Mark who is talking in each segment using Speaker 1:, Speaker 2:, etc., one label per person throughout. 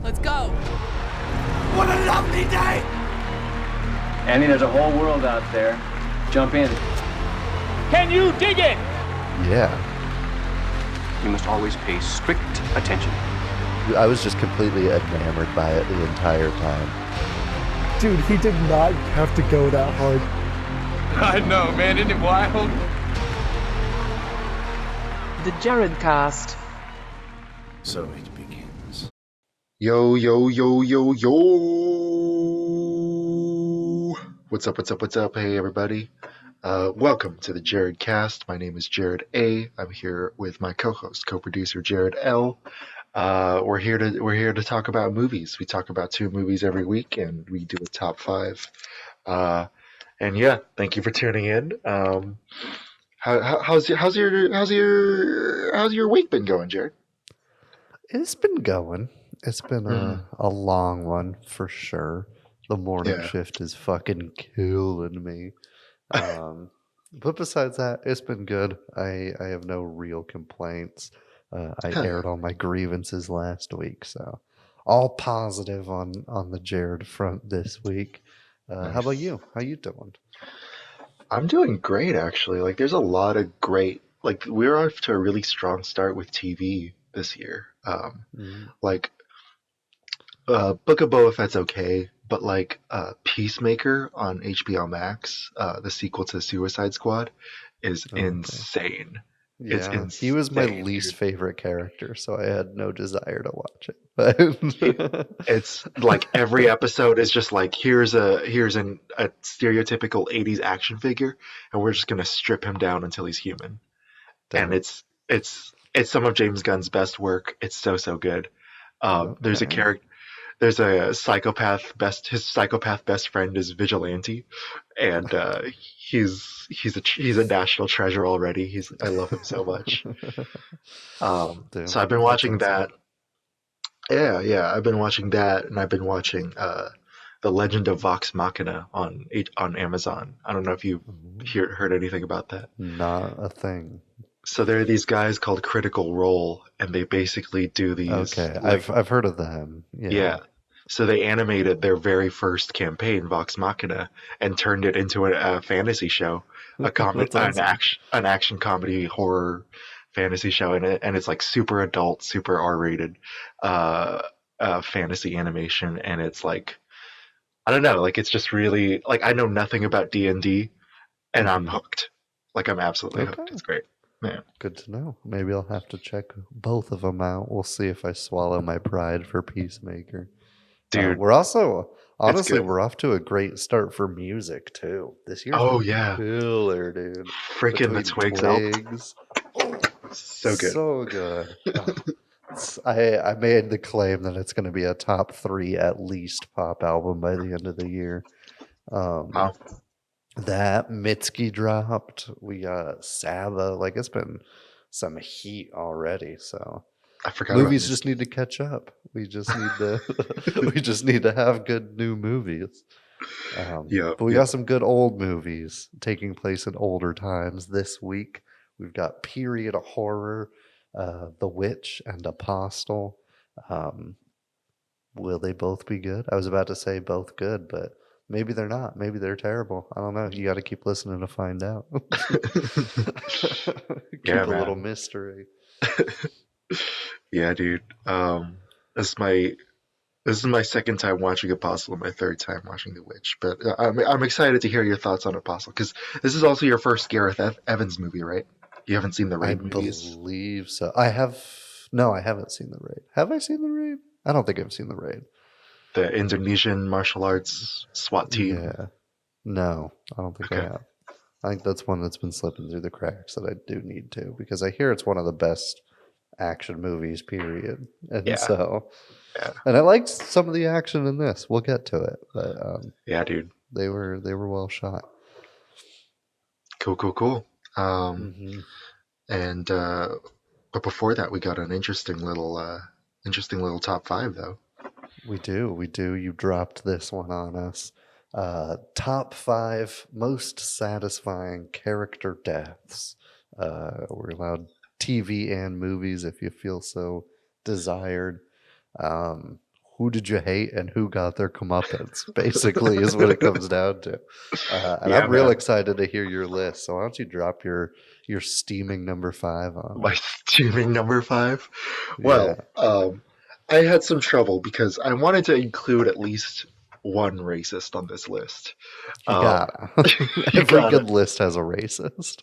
Speaker 1: Let's go.
Speaker 2: What a lovely day!
Speaker 3: Andy, there's a whole world out there. Jump in.
Speaker 4: Can you dig it?
Speaker 5: Yeah.
Speaker 6: You must always pay strict attention.
Speaker 5: I was just completely enamored by it the entire time.
Speaker 7: Dude, he did not have to go that hard.
Speaker 2: I know, man. Isn't it wild?
Speaker 8: The Jared Cast.
Speaker 2: So it begins.
Speaker 9: Yo, yo, yo, yo, yo. What's up, what's up, what's up? Hey, everybody. Welcome to the Jared Cast. My name is Jared A. I'm here with my co-host, co-producer Jared L. We're here to talk about movies. We talk about 2 movies every week, and we do a top 5. And yeah, thank you for tuning in. How's your week been going, Jared?
Speaker 5: It's been going. It's been a long one for sure. The morning shift is fucking killing me. But besides that, it's been good. I have no real complaints. I aired all my grievances last week, so all positive on the Jared front this week.
Speaker 9: Nice.
Speaker 5: How about you? How you doing?
Speaker 9: I'm doing great, actually. Like, there's a lot of great. Like, we're off to a really strong start with TV this year. Like, Book of Boba Fett's okay, but like Peacemaker on HBO Max, the sequel to Suicide Squad, is insane.
Speaker 5: Yeah,
Speaker 9: It's insane,
Speaker 5: he was my least
Speaker 9: dude.
Speaker 5: favorite character, so I had no desire to watch it. But
Speaker 9: It's like every episode is just like here's a stereotypical 80s action figure, and we're just gonna strip him down until he's human.
Speaker 5: Damn.
Speaker 9: And it's some of James Gunn's best work. It's so good. There's a character. There's a psychopath his psychopath best friend is Vigilante, and he's a national treasure already. I love him so much. So I've been watching that. Yeah, I've been watching that, and I've been watching The Legend of Vox Machina on Amazon. I don't know if you heard anything about that.
Speaker 5: Not a thing.
Speaker 9: So there are these guys called Critical Role, and they basically do these.
Speaker 5: Okay,
Speaker 9: like,
Speaker 5: I've heard of them.
Speaker 9: yeah. So they animated their very first campaign, Vox Machina, and turned it into a fantasy show, an action comedy horror fantasy show, and it's like super adult, super R-rated fantasy animation, and it's like, I don't know, like it's just really like I know nothing about D&D, and I'm hooked. Like I'm absolutely hooked. It's great. Man.
Speaker 5: Good to know. Maybe I'll have to check both of them out. We'll see if I swallow my pride for Peacemaker.
Speaker 9: Dude,
Speaker 5: we're also honestly
Speaker 9: good.
Speaker 5: We're off to a great start for music too. This year's killer, dude.
Speaker 9: Freaking the Twigs album. So good.
Speaker 5: So good. I made the claim that it's going to be a top 3 at least pop album by the end of the year. That Mitski dropped. We got Saba. Like it's been some heat already. So
Speaker 9: I forgot.
Speaker 5: Movies just need to catch up. We just need to. We just need to have good new movies. But we got some good old movies taking place in older times this week. We've got period horror, The Witch, and Apostle. Will they both be good? I was about to say both good, but maybe they're not. Maybe they're terrible. I don't know. You got to keep listening to find out. Keep a little mystery.
Speaker 9: Yeah, dude. This is my second time watching Apostle and my third time watching The Witch. But I'm excited to hear your thoughts on Apostle because this is also your first Gareth Evans movie, right? You haven't seen the Raid movies?
Speaker 5: I believe so. I have. No, I haven't seen the Raid. Have I seen the Raid? I don't think I've seen the Raid.
Speaker 9: The Indonesian martial arts SWAT team.
Speaker 5: Yeah. No, I don't think I have. I think that's one that's been slipping through the cracks that I do need to because I hear it's one of the best action movies, period. And and I liked some of the action in this. We'll get to it, but
Speaker 9: yeah, dude,
Speaker 5: they were well shot.
Speaker 9: Cool. And but before that, we got an interesting little top 5 though.
Speaker 5: We do. You dropped this one on us. Top 5 most satisfying character deaths. We're allowed TV and movies if you feel so desired. who did you hate and who got their comeuppance, basically, is what it comes down to. And
Speaker 9: Yeah,
Speaker 5: I'm real
Speaker 9: man.
Speaker 5: excited to hear your list. So why don't you drop your steaming number 5 on
Speaker 9: My
Speaker 5: it?
Speaker 9: streaming number 5.
Speaker 5: Yeah.
Speaker 9: Well, I had some trouble because I wanted to include at least one racist on this list.
Speaker 5: You
Speaker 9: Um,
Speaker 5: gotta.
Speaker 9: you
Speaker 5: Every
Speaker 9: got it.
Speaker 5: good list has a racist.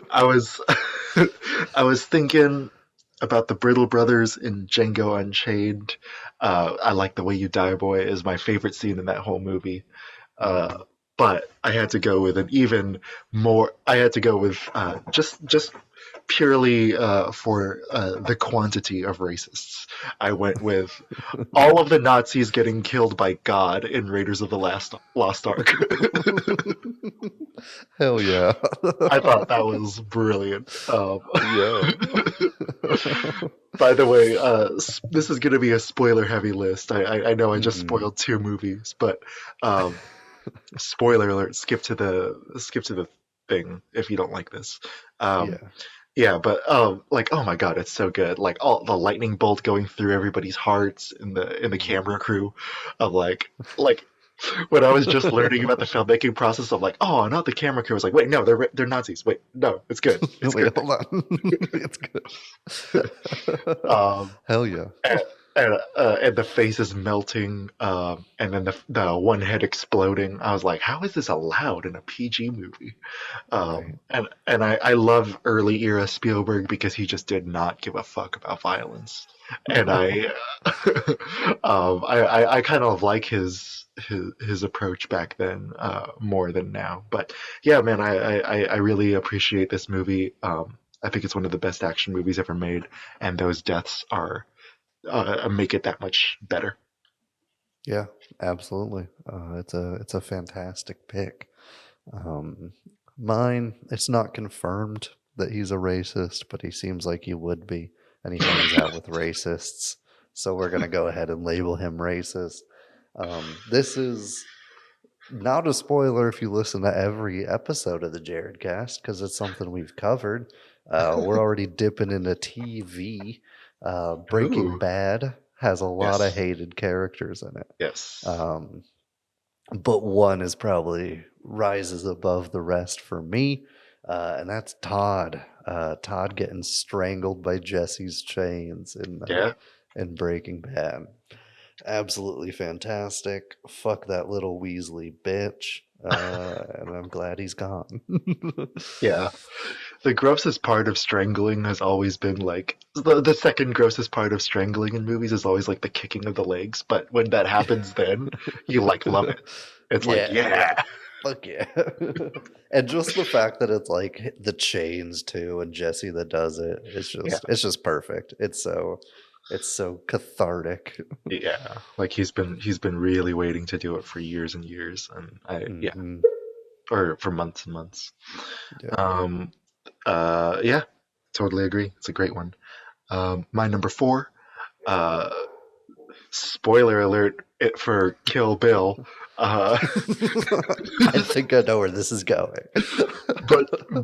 Speaker 9: I was I was thinking about the Brittle brothers in Django Unchained. I like the way you die, boy, is my favorite scene in that whole movie. Uh, but I had to go with an even more. I had to go with just purely for the quantity of racists. I went with all of the Nazis getting killed by God in Raiders of the Lost Ark.
Speaker 5: Hell yeah.
Speaker 9: I thought that was brilliant.
Speaker 5: Yeah.
Speaker 9: By the way, this is going to be a spoiler-heavy list. I know I just
Speaker 5: Mhm.
Speaker 9: spoiled 2 movies, but um, spoiler alert! Skip to the thing if you don't like this. Um,
Speaker 5: Yeah.
Speaker 9: yeah, but like, oh my god, it's so good. Like all the lightning bolt going through everybody's hearts in the camera crew, of like when I was just learning about the filmmaking process of like, oh, not the camera crew. I was like, wait, no, they're Nazis. Wait, no, it's good. It's
Speaker 5: Wait,
Speaker 9: good.
Speaker 5: hold on. It's good.
Speaker 9: Um,
Speaker 5: Hell yeah.
Speaker 9: and the face is melting, and then the one head exploding. I was like, how is this allowed in a PG movie?
Speaker 5: Right.
Speaker 9: And I love early era Spielberg because he just did not give a fuck about violence, and I kind of like his approach back then more than now. But yeah, man, I really appreciate this movie. I think it's one of the best action movies ever made, and those deaths are make it that much better.
Speaker 5: Yeah, absolutely. It's a fantastic pick. Um, Mine, it's not confirmed that he's a racist, but he seems like he would be, and he hangs out with racists. So we're gonna go ahead and label him racist. This is not a spoiler if you listen to every episode of the Jared Cast, because it's something we've covered. We're already dipping into TV. Breaking
Speaker 9: Ooh,
Speaker 5: Bad has a lot of
Speaker 9: yes,
Speaker 5: hated characters in it.
Speaker 9: yes,
Speaker 5: Um, but one is probably rises above the rest for me, and that's Todd. Todd getting strangled by Jesse's chains
Speaker 9: yeah.
Speaker 5: in Breaking Bad. Absolutely fantastic. Fuck that little Weasley bitch. And I'm glad he's gone.
Speaker 9: Yeah, the grossest part of strangling has always been like the second grossest part of strangling in movies is always like the kicking of the legs. But when that happens, then you like love it. It's like,
Speaker 5: Yeah, yeah.
Speaker 9: yeah,
Speaker 5: Fuck yeah. And just the fact that it's like the chains too and Jesse that does it,
Speaker 9: yeah,
Speaker 5: it's just perfect. It's so cathartic.
Speaker 9: yeah. Like he's been really waiting to do it for years and years, and yeah,
Speaker 5: Hmm.
Speaker 9: or for months and months.
Speaker 5: Yeah.
Speaker 9: Um, yeah, totally agree. It's a great one. My number 4. Uh, spoiler alert for Kill Bill. Uh,
Speaker 5: I think I know where this is going.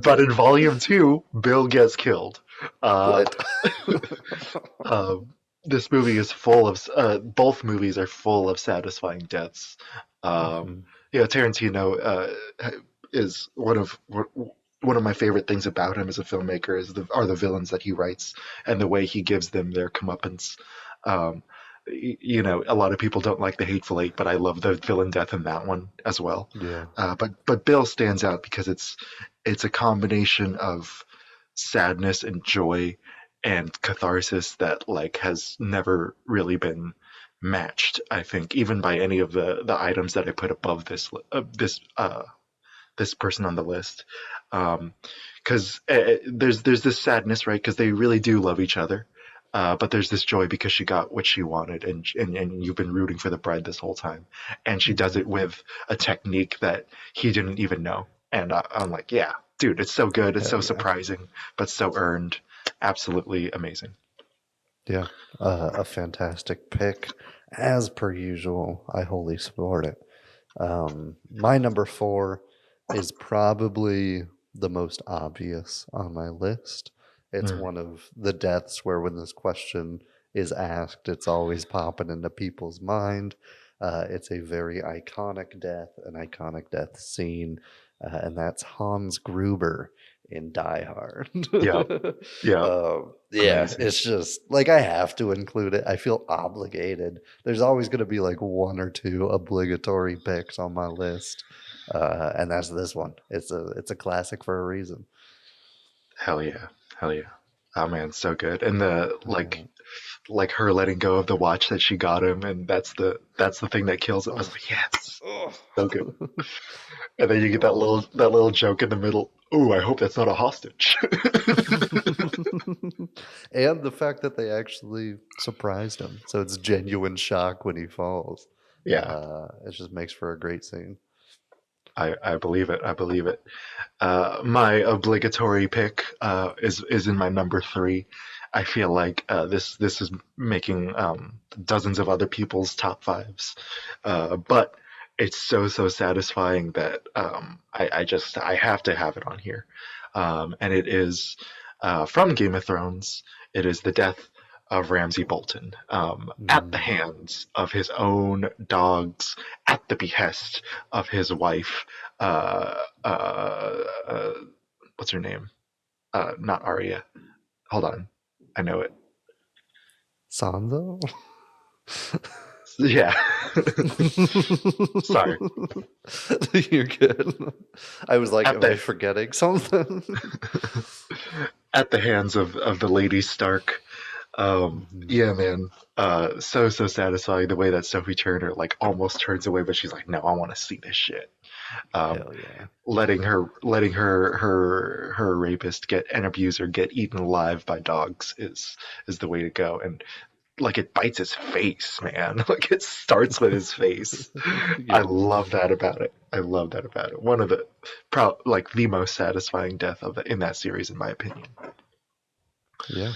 Speaker 9: but in Volume 2, Bill gets killed. Uh,
Speaker 5: What?
Speaker 9: this movie is full of both movies are full of satisfying deaths. Um,
Speaker 5: Mhm.
Speaker 9: Tarantino is one of my favorite things about him as a filmmaker are the villains that he writes and the way he gives them their comeuppance. Um, a lot of people don't like the Hateful Eight, but I love the villain death in that one as well.
Speaker 5: Yeah.
Speaker 9: But Bill stands out because it's a combination of sadness and joy and catharsis that like has never really been matched. I think even by any of the items that I put above this person on the list, because there's this sadness, right? Because they really do love each other. But there's this joy because she got what she wanted, and you've been rooting for the bride this whole time, and she does
Speaker 5: Mhm.
Speaker 9: it with a technique that he didn't even know. And I'm like, yeah, dude, it's so good, it's so
Speaker 5: Hell yeah.
Speaker 9: surprising, but so earned, absolutely amazing.
Speaker 5: Yeah. A fantastic pick. As per usual, I wholly support it. My number 4 is probably the most obvious on my list. It's
Speaker 9: Mm.
Speaker 5: one of the deaths where when this question is asked, it's always popping into people's mind. It's a very an iconic death scene, and that's Hans Gruber in Die Hard.
Speaker 9: Yeah, yeah,
Speaker 5: Yeah,
Speaker 9: amazing.
Speaker 5: it's just like I have to include it. I feel obligated. There's always going to be like one or two obligatory picks on my list, and that's this one. It's a classic for a reason.
Speaker 9: Hell yeah, hell yeah. Oh man, so good. And the
Speaker 5: Uh,
Speaker 9: like her letting go of the watch that she got him, and that's the thing that kills him. I was
Speaker 5: oh,
Speaker 9: like, yes,
Speaker 5: oh.
Speaker 9: so good. And then you get
Speaker 5: Oh.
Speaker 9: that little joke in the middle. Ooh, I hope that's not a hostage.
Speaker 5: And the fact that they actually surprised him, so it's genuine shock when he falls.
Speaker 9: Yeah,
Speaker 5: It just makes for a great scene.
Speaker 9: I believe it. I believe it. My obligatory pick is in my number three. I feel like this is making dozens of other people's top fives, but it's so satisfying that I have to have it on here, and it is from Game of Thrones. It is the death of Ramsay Bolton at the
Speaker 5: Mm.
Speaker 9: hands of his own dogs, at the behest of his wife. Uh, uh, uh, what's her name? Not Arya. Hold on, I know it.
Speaker 5: Sansa?
Speaker 9: Yeah. Sorry.
Speaker 5: You're good. I was like,
Speaker 9: At
Speaker 5: am I
Speaker 9: the
Speaker 5: forgetting something?
Speaker 9: at the hands of the Lady Stark.
Speaker 5: Mhm.
Speaker 9: Yeah, man. So satisfying the way that Sophie Turner like almost turns away, but she's like, no, I want to see this shit. Um,
Speaker 5: Hell yeah.
Speaker 9: letting her rapist get an abuser get eaten alive by dogs is the way to go. And like it bites his face, man. Like it starts with his face. I
Speaker 5: Yeah.
Speaker 9: love that about it. I love that about it. One of the like the most satisfying death in that series, in my opinion.
Speaker 5: Yeah.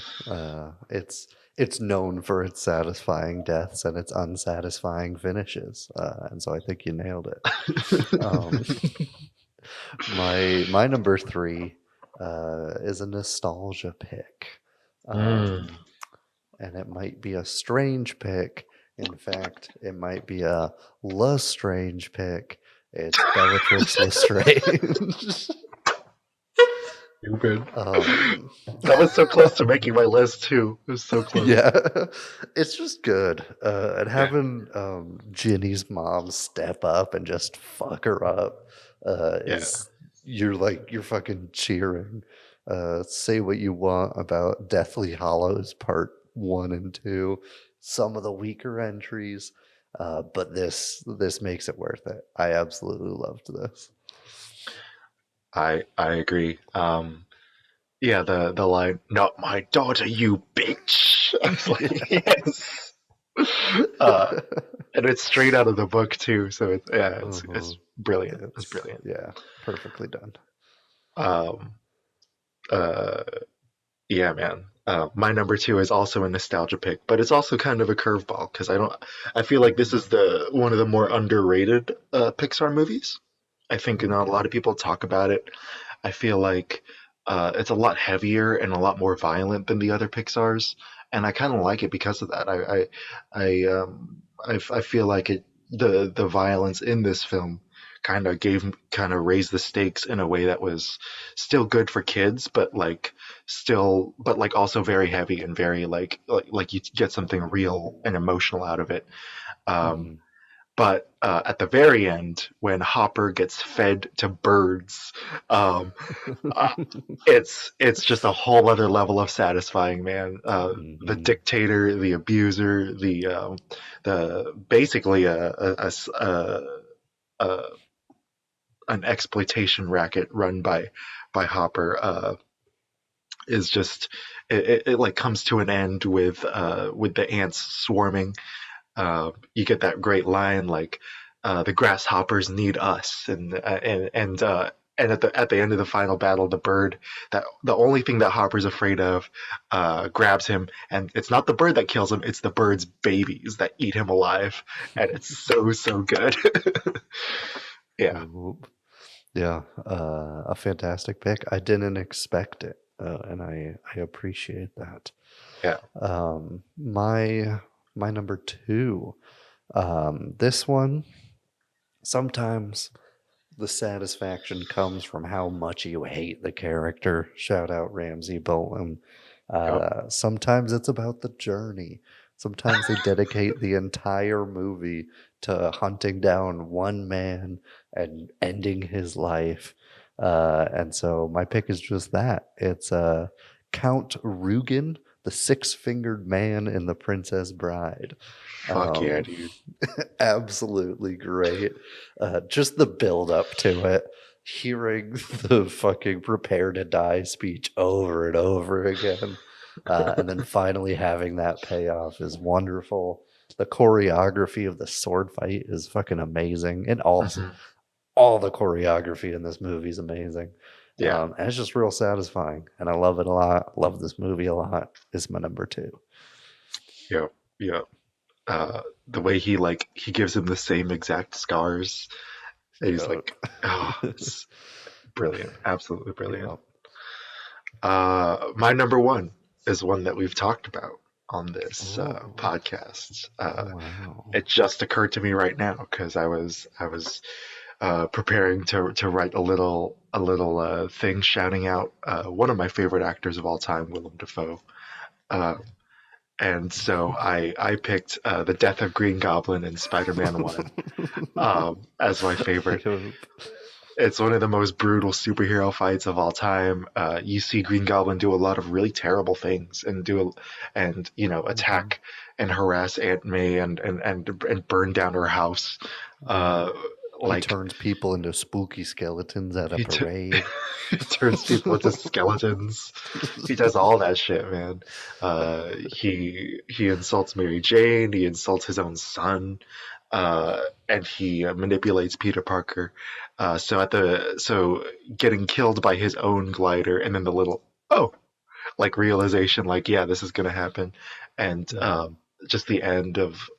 Speaker 5: It's known for its satisfying deaths and its unsatisfying finishes. And so I think you nailed it. Um, my number three is a nostalgia pick.
Speaker 9: Mm.
Speaker 5: And it might be a strange pick. In fact, it might be a Lestrange pick. It's Bellatrix Lestrange.
Speaker 9: Stupid.
Speaker 5: um,
Speaker 9: That was so close to making my list too. It was so close.
Speaker 5: yeah, it's just good. And
Speaker 9: Yeah.
Speaker 5: having Ginny's mom step up and just fuck her up
Speaker 9: Yeah.
Speaker 5: is you're fucking cheering. Say what you want about Deathly Hollows Part 1 and 2, some of the weaker entries, but this makes it worth it. I absolutely loved this.
Speaker 9: I agree. Yeah, the line, "Not my daughter, you bitch." I was like, yes. And it's straight out of the book too, so it's
Speaker 5: Mhm.
Speaker 9: brilliant. It's
Speaker 5: It's
Speaker 9: brilliant.
Speaker 5: yeah, perfectly done.
Speaker 9: Um, uh, yeah, man. My number two is also a nostalgia pick, but it's also kind of a curveball because I feel like this is the one of the more underrated Pixar movies. I think not a
Speaker 5: Okay.
Speaker 9: lot of people talk about it. I feel like it's a lot heavier and a lot more violent than the other Pixar's, and I kind of like it because of that. I feel like the violence in this film kind of raised the stakes in a way that was still good for kids, but like also very heavy and very like you get something real and emotional out of it. Um,
Speaker 5: Mhm.
Speaker 9: but at the very end, when Hopper gets fed to birds, um, uh, it's just a whole other level of satisfying, man. The
Speaker 5: Mhm.
Speaker 9: dictator, the abuser, the basically a an exploitation racket run by Hopper is just it like comes to an end with the ants swarming. You get that great line like the grasshoppers need us, and at the end of the final battle, the bird that the only thing that Hopper's afraid of grabs him, and it's not the bird that kills him; it's the bird's babies that eat him alive, and it's so good. Yeah,
Speaker 5: Oop. Yeah, a fantastic pick. I didn't expect it, and I appreciate that.
Speaker 9: Yeah.
Speaker 5: My number two. This one, sometimes the satisfaction comes from how much you hate the character. Shout out Ramsey Bolton. Sometimes it's about the journey. Sometimes they dedicate the entire movie to hunting down one man and ending his life. And so my pick is just that. It's Count Rugen, the six-fingered man in The Princess Bride.
Speaker 9: Fuck yeah, dude.
Speaker 5: Absolutely great. Just the build up to it, hearing the fucking prepare to die speech over and over again, and then finally having that payoff is wonderful. The choreography of the sword fight is fucking amazing, and also all the choreography in this movie is amazing.
Speaker 9: Yeah.
Speaker 5: And it's just real satisfying, and I love it a lot. Love this movie a lot. It's my number two.
Speaker 9: Yeah. Yeah. The way he gives him the same exact scars. And he's like, oh, it's brilliant. Absolutely brilliant. My number one is one that we've talked about on this podcast. It just occurred to me right now because I was preparing to write a little thing shouting out one of my favorite actors of all time, Willem Dafoe. And so I picked The Death of Green Goblin in Spider-Man 1 as my favorite. It's one of the most brutal superhero fights of all time. You see Green Goblin do a lot of really terrible things and attack and harass Aunt May and burn down her house.
Speaker 5: He turns people into spooky skeletons at a parade.
Speaker 9: He turns people into skeletons. He does all that shit, man. He insults Mary Jane. He insults his own son, and he manipulates Peter Parker. So getting killed by his own glider, and then the little realization, yeah, this is gonna happen, and just the end of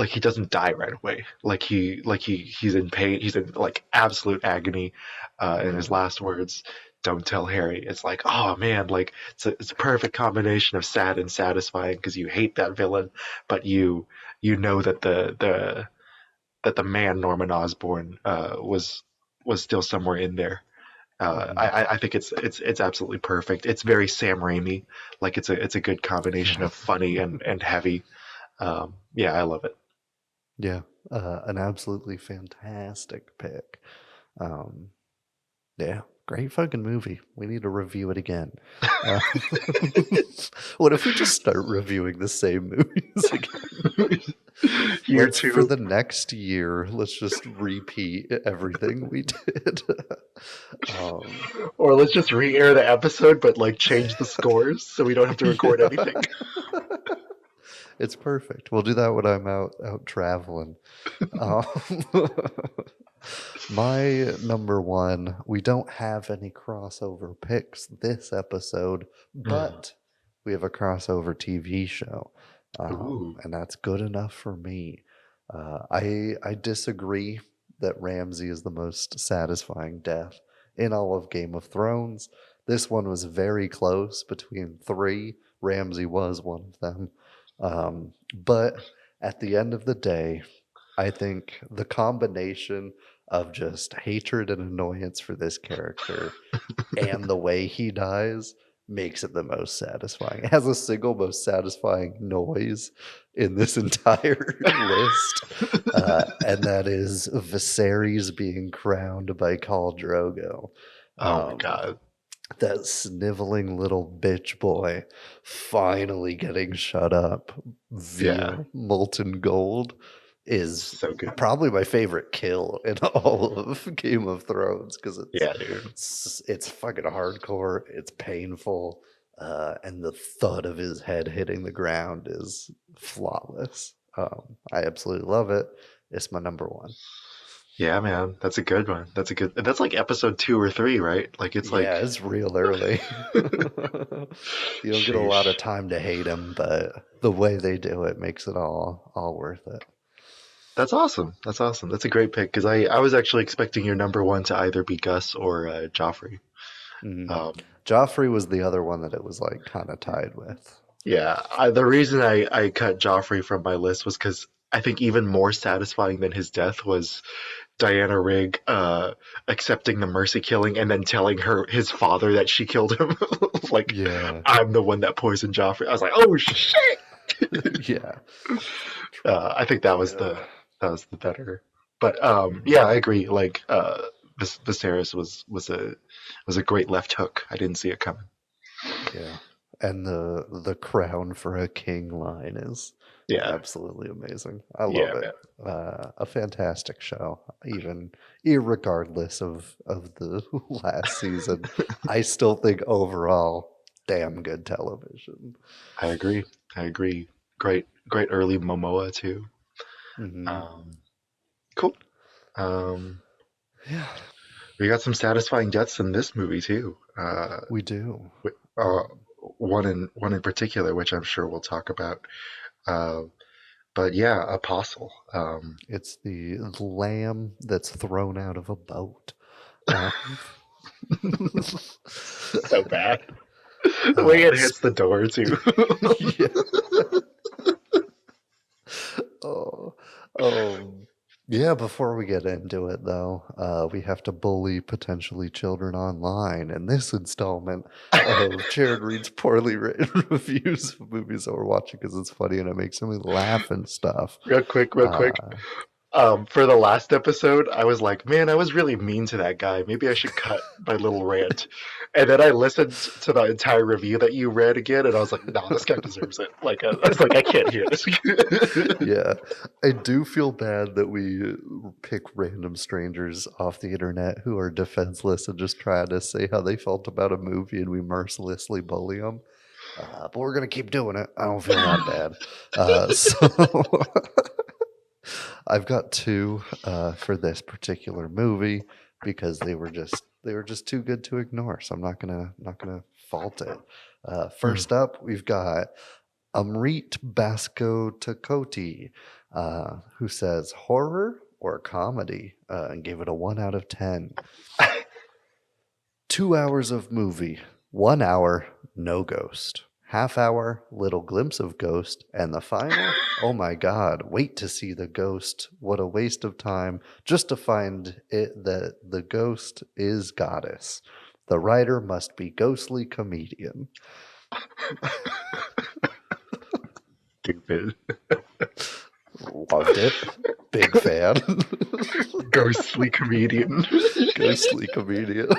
Speaker 9: he doesn't die right away. He's in pain. He's in absolute agony. In his last words, "Don't tell Harry." It's oh man, it's a perfect combination of sad and satisfying because you hate that villain, but you know that the man Norman Osborn was still somewhere in there. I think it's absolutely perfect. It's very Sam Raimi. It's a good combination of funny and heavy. Yeah, I love it.
Speaker 5: Yeah, an absolutely fantastic pick. Yeah, great fucking movie. We need to review it again. What if we just start reviewing the same movies again?
Speaker 9: Year two.
Speaker 5: For the next year, let's just repeat everything we did.
Speaker 9: Or let's just re-air the episode, but change the scores so we don't have to record anything.
Speaker 5: It's perfect. We'll do that when I'm out traveling. My number one, we don't have any crossover picks this episode, but we have a crossover TV show. And that's good enough for me. I disagree that Ramsey is the most satisfying death in all of Game of Thrones. This one was very close between three. Ramsey was one of them. But at the end of the day, I think the combination of just hatred and annoyance for this character and the way he dies makes it the most satisfying. It has the single most satisfying noise in this entire list, and that is Viserys being crowned by Khal Drogo.
Speaker 9: Oh my god.
Speaker 5: That sniveling little bitch boy finally getting shut up via molten gold is
Speaker 9: so good.
Speaker 5: Probably my favorite kill in all of Game of Thrones because it's fucking hardcore, it's painful, and the thud of his head hitting the ground is flawless. I absolutely love it. It's my number one.
Speaker 9: Yeah, man, that's a good one. That's episode 2 or 3, right?
Speaker 5: It's real early. You don't get a lot of time to hate him, but the way they do it makes it all worth it.
Speaker 9: That's awesome. That's a great pick because I was actually expecting your number one to either be Gus or Joffrey.
Speaker 5: Joffrey was the other one that it was like kind of tied with.
Speaker 9: Yeah, the reason I cut Joffrey from my list was because I think even more satisfying than his death was Diana Rigg accepting the mercy killing and then telling his father that she killed him. Like,
Speaker 5: Yeah.
Speaker 9: I'm the one that poisoned Joffrey. I was like, oh shit.
Speaker 5: Yeah.
Speaker 9: I think that was the better. But yeah, I agree. Like Viserys was a great left hook. I didn't see it coming.
Speaker 5: Yeah. And the crown for a king line is absolutely amazing. I love it. A fantastic show. Even irregardless of the last season, I still think overall damn good television.
Speaker 9: I agree. Great early Momoa too. Cool.
Speaker 5: Yeah.
Speaker 9: We got some satisfying deaths in this movie too.
Speaker 5: We do.
Speaker 9: One in particular, which I'm sure we'll talk about. But yeah, Apostle.
Speaker 5: It's the lamb that's thrown out of a boat.
Speaker 9: So bad. The way it hits the door too.
Speaker 5: Yeah, before we get into it, though, we have to bully potentially children online in this installment of Jared reads poorly written reviews of movies that we're watching because it's funny and it makes me laugh and stuff.
Speaker 9: Real quick. For the last episode, I was like, man, I was really mean to that guy. Maybe I should cut my little rant. And then I listened to the entire review that you read again, and I was like, no, this guy deserves it. Like, I was like, I can't hear this.
Speaker 5: Yeah, I do feel bad that we pick random strangers off the internet who are defenseless and just try to say how they felt about a movie, and we mercilessly bully them. But we're gonna keep doing it. I don't feel that bad. So I've got two for this particular movie because they were just too good to ignore. So I'm not gonna fault it. First up, we've got Amrit Basco Takoti, who says horror or comedy, and gave it a 1 out of 10. 2 hours of movie, 1 hour, no ghost. Half hour, little glimpse of ghost, and the final, oh my god, wait to see the ghost. What a waste of time just to find it that the ghost is goddess. The writer must be ghostly comedian.
Speaker 9: Stupid.
Speaker 5: Loved it. Big fan.
Speaker 9: Ghostly comedian.
Speaker 5: Ghostly comedian.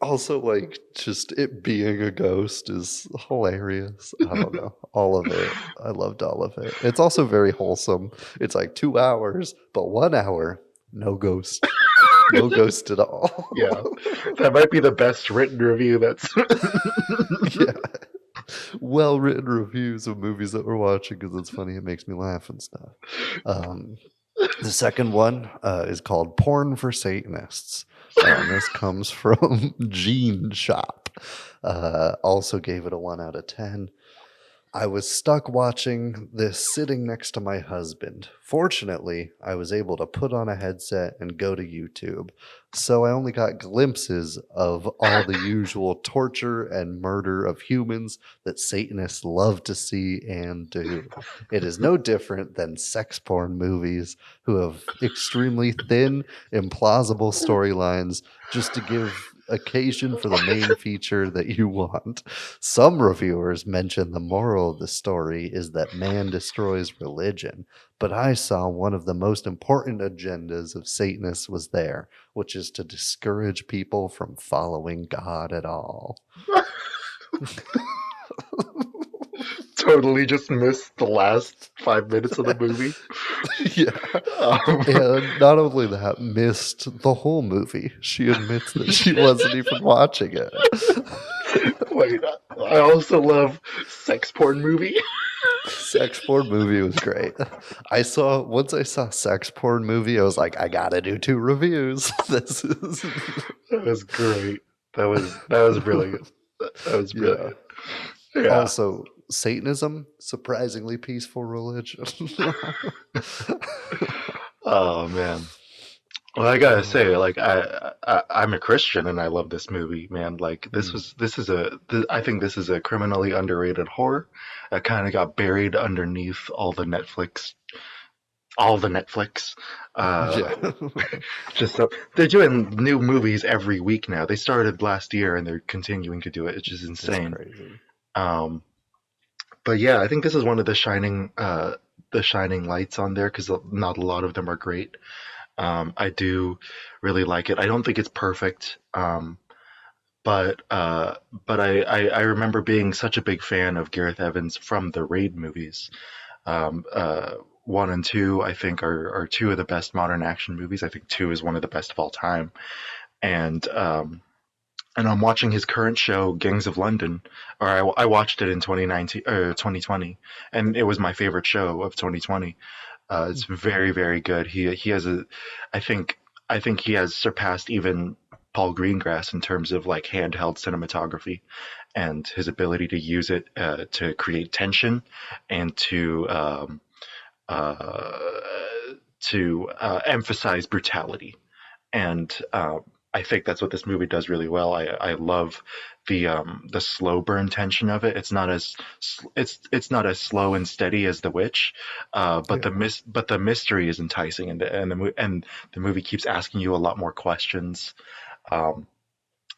Speaker 5: Also, like, just it being a ghost is hilarious. I don't know. All of it. I loved all of it. It's also very wholesome. It's like 2 hours, but 1 hour, no ghost. No ghost at all.
Speaker 9: Yeah. That might be the best written review that's...
Speaker 5: Yeah. Well-written reviews of movies that we're watching because it's funny. It makes me laugh and stuff. The second one is called Porn for Satanists. This comes from Gene Shop. Also gave it a 1 out of 10. I was stuck watching this sitting next to my husband. Fortunately, I was able to put on a headset and go to YouTube. So I only got glimpses of all the usual torture and murder of humans that Satanists love to see and do. It is no different than sex porn movies who have extremely thin, implausible storylines just to give occasion for the main feature that you want. Some reviewers mention the moral of the story is that man destroys religion, but I saw one of the most important agendas of Satanists was there, which is to discourage people from following God at all.
Speaker 9: Totally just missed the last 5 minutes of the movie.
Speaker 5: Yeah. And not only that, missed the whole movie. She admits that she wasn't even watching it.
Speaker 9: Wait, I also love sex porn movie.
Speaker 5: Sex porn movie was great. Once I saw sex porn movie, I was like, I gotta do 2 reviews.
Speaker 9: That was great. That was brilliant. That was brilliant. Yeah.
Speaker 5: Also, Satanism, surprisingly peaceful religion.
Speaker 9: Oh man. Well, I gotta say, like I'm a Christian and I love this movie, man. Like
Speaker 5: Mm.
Speaker 9: I think this is a criminally underrated horror. That kind of got buried underneath all the Netflix.
Speaker 5: Yeah.
Speaker 9: Uh, just so they're doing new movies every week now. They started last year and they're continuing to do it. It's just
Speaker 5: It's
Speaker 9: insane.
Speaker 5: crazy.
Speaker 9: Um, but yeah, I think this is one of the shining lights on there because not a lot of them are great. I do really like it. I don't think it's perfect, but uh, but I remember being such a big fan of Gareth Evans from the Raid movies. Um, uh, One and two, I think, are two of the best modern action movies. I think two is one of the best of all time. And I'm watching his current show, Gangs of London, or I watched it in 2019 or 2020, and it was my favorite show of 2020. It's very, very good. He has a, I think I think he has surpassed even Paul Greengrass in terms of like handheld cinematography and his ability to use it to create tension and uh, to emphasize brutality. And I think that's what this movie does really well. I love the slow burn tension of it. It's not as slow and steady as The Witch, but
Speaker 5: Yeah.
Speaker 9: the mystery is enticing, and the movie keeps asking you a lot more questions. Um,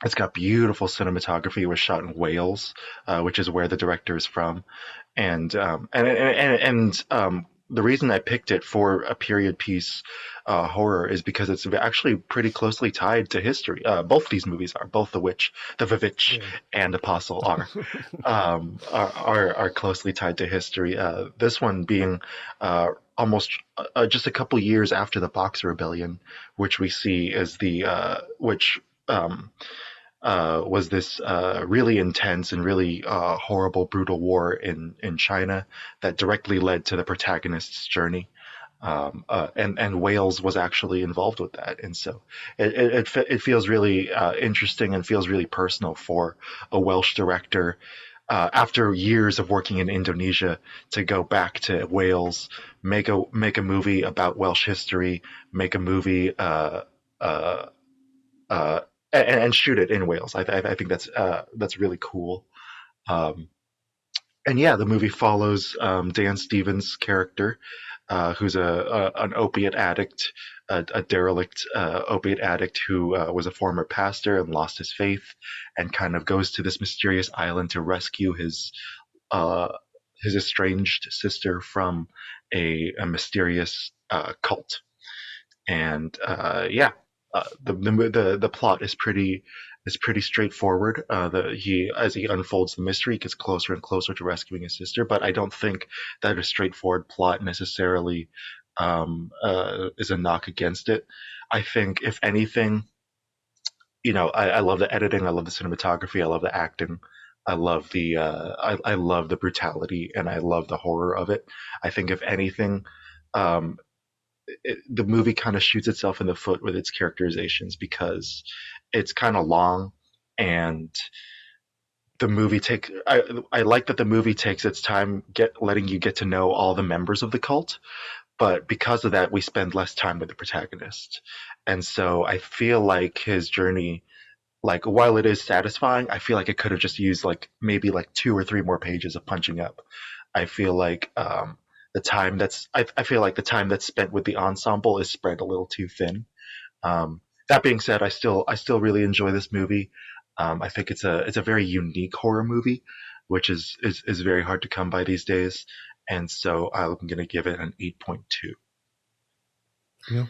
Speaker 9: it's got beautiful cinematography. It was shot in Wales, which is where the director is from, and the reason I picked it for a period piece horror is because it's actually pretty closely tied to history. Both these movies are, both The Witch
Speaker 5: Yeah.
Speaker 9: and Apostle are closely tied to history. This one being almost just a couple years after the Boxer Rebellion, which we see as which. Was this really intense and really horrible, brutal war in China that directly led to the protagonist's journey. And Wales was actually involved with that, and so it feels really interesting and feels really personal for a Welsh director after years of working in Indonesia to go back to Wales, make a movie about Welsh history, make a movie uh, uh, and shoot it in Wales. I think that's really cool. Um, and yeah, the movie follows Dan Stevens' character, who's an opiate addict, a derelict opiate addict who was a former pastor and lost his faith, and kind of goes to this mysterious island to rescue uh, his estranged sister from a mysterious cult. And yeah, the plot is pretty straightforward. He as he unfolds the mystery, he gets closer and closer to rescuing his sister. But I don't think that a straightforward plot necessarily is a knock against it. I think if anything, I love the editing, I love the cinematography, I love the acting. I love the brutality and I love the horror of it. I think if anything, um, the movie kind of shoots itself in the foot with its characterizations because it's kind of long and I like that the movie takes its time letting you get to know all the members of the cult, but because of that we spend less time with the protagonist. And so I feel like his journey, like while it is satisfying, I feel like it could have just used like maybe like two or three more pages of punching up. I feel like I feel like the time that's spent with the ensemble is spread a little too thin. That being said, I still really enjoy this movie. I think it's a very unique horror movie, which is very hard to come by these days. And so I'm gonna give it an 8.2.
Speaker 5: Yeah.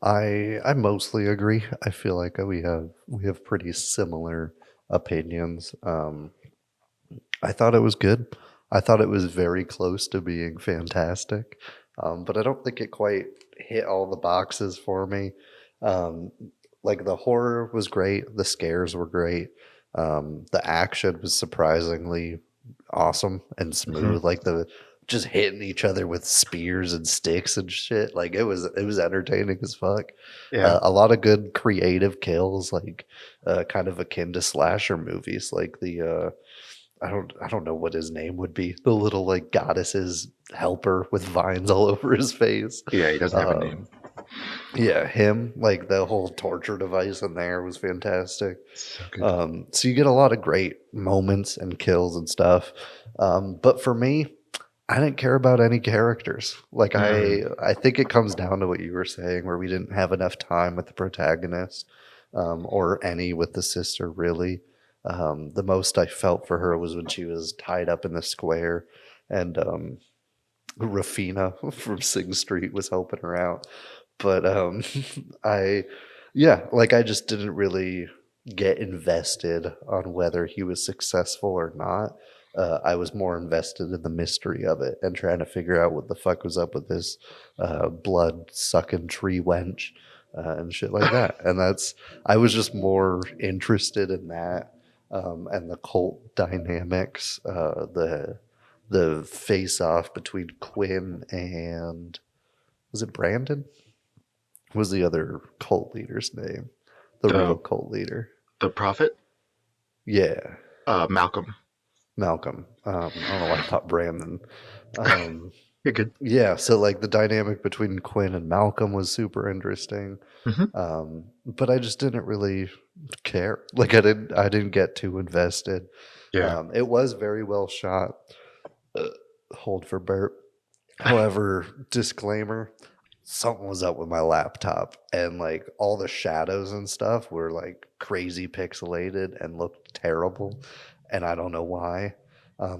Speaker 5: I mostly agree. I feel like we have pretty similar opinions. I thought it was good. I thought it was very close to being fantastic, but I don't think it quite hit all the boxes for me. Um, like the horror was great, the scares were great, the action was surprisingly awesome and
Speaker 9: Mm-hmm.
Speaker 5: smooth. Like the just hitting each other with spears and sticks and shit. Like it was entertaining as fuck.
Speaker 9: Yeah.
Speaker 5: A lot of good creative kills, like kind of akin to slasher movies, like the I don't know what his name would be. The little like goddess's helper with vines all over his face.
Speaker 9: Yeah, he doesn't have a
Speaker 5: Um,
Speaker 9: name.
Speaker 5: Yeah, him, like the whole torture device in there was fantastic.
Speaker 9: So good.
Speaker 5: So you get a lot of great moments and kills and stuff. But for me, I didn't care about any characters. Like I think it comes down to what you were saying, where we didn't have enough time with the protagonist, or any with the sister really. The most I felt for her was when she was tied up in the square, and Rafina from Sing Street was helping her out. But I, yeah, like I just didn't really get invested on whether he was successful or not. I was more invested in the mystery of it and trying to figure out what the fuck was up with this blood sucking tree wench and shit like that. And I was just more interested in that, and the cult dynamics, the face off between Quinn and, was it Brandon? What was the other cult leader's name? The real cult leader.
Speaker 9: The prophet?
Speaker 5: Yeah.
Speaker 9: Malcolm.
Speaker 5: Malcolm. I don't know why I thought Brandon.
Speaker 9: You're good.
Speaker 5: Yeah, so like the dynamic between Quinn and Malcolm was super interesting.
Speaker 9: Mm-hmm.
Speaker 5: But I just didn't really care. Like I didn't get too invested.
Speaker 9: Yeah.
Speaker 5: It was very well shot. Hold for Bert. However, disclaimer, something was up with my laptop, and like all the shadows and stuff were like crazy pixelated and looked terrible, and I don't know why.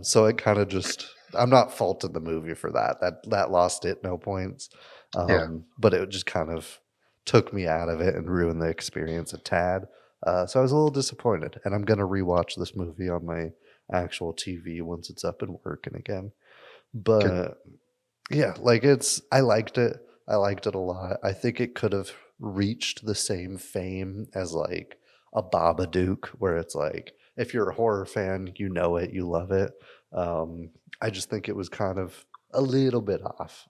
Speaker 5: So it kind of just, I'm not faulting the movie for that. That lost it no points.
Speaker 9: Yeah.
Speaker 5: But it just kind of took me out of it and ruined the experience a tad. So I was a little disappointed, and I'm gonna rewatch this movie on my actual TV once it's up and working again. But
Speaker 9: Good.
Speaker 5: yeah, like I liked it. I liked it a lot. I think it could have reached the same fame as like a Babadook, where it's like if you're a horror fan, you know it, you love it. I just think it was kind of a little bit off.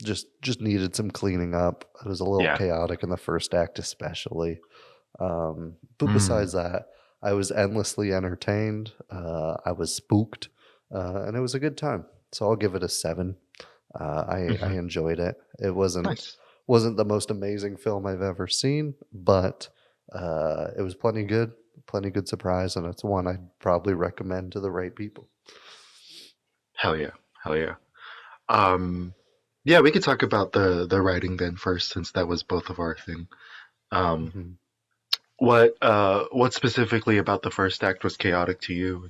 Speaker 5: Just needed some cleaning up. It was a little
Speaker 9: Yeah.
Speaker 5: chaotic in the first act, especially. But
Speaker 9: Mm.
Speaker 5: besides that, I was endlessly entertained. I was spooked, and it was a good time. So I'll give it a 7. I enjoyed it. It
Speaker 9: Nice.
Speaker 5: wasn't the most amazing film I've ever seen, but it was plenty good surprise, and it's one I'd probably recommend to the right people.
Speaker 9: Hell yeah. Hell yeah. Yeah, we could talk about the writing then first, since that was both of our thing.
Speaker 5: Mhm.
Speaker 9: What specifically about the first act was chaotic to you,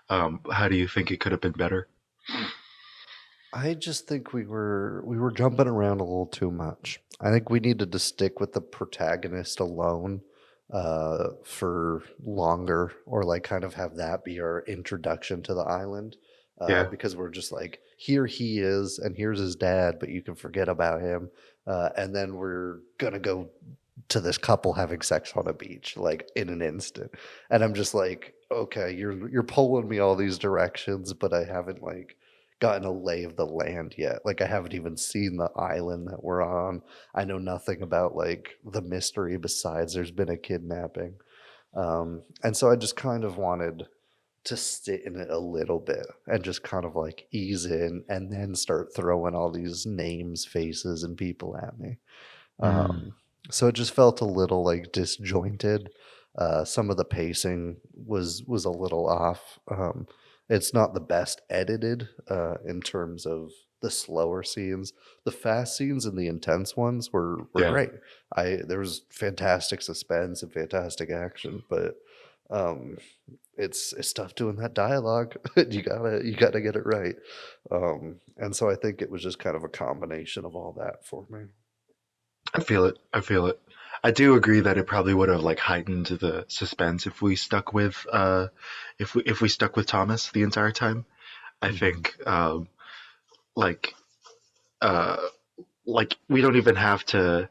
Speaker 9: and how do you think it could have been better?
Speaker 5: I just think we were jumping around a little too much. I think we needed to stick with the protagonist alone for longer, or like kind of have that be our introduction to the island.
Speaker 9: Yeah.
Speaker 5: Because we're just like, here he is, and here's his dad, but you can forget about him. And then we're gonna go to this couple having sex on a beach, like in an instant. And I'm just like, okay, you're pulling me all these directions, but I haven't like gotten a lay of the land yet. Like I haven't even seen the island that we're on. I know nothing about like the mystery besides there's been a kidnapping. And so I just kind of wanted to sit in it a little bit and just kind of like ease in and then start throwing all these names, faces, and people at me.
Speaker 9: Mm.
Speaker 5: So it just felt a little like disjointed. Some of the pacing was a little off. It's not the best edited in terms of the slower scenes. The fast scenes and the intense ones were
Speaker 9: Yeah.
Speaker 5: great. There was fantastic suspense and fantastic action, but um, it's tough doing that dialogue. You gotta get it right. And so I think it was just kind of a combination of all that for me.
Speaker 9: I feel it. I feel it. I do agree that it probably would have like heightened the suspense if we stuck with if we stuck with Thomas the entire time. I
Speaker 5: Mhm.
Speaker 9: think like uh like we don't even have to.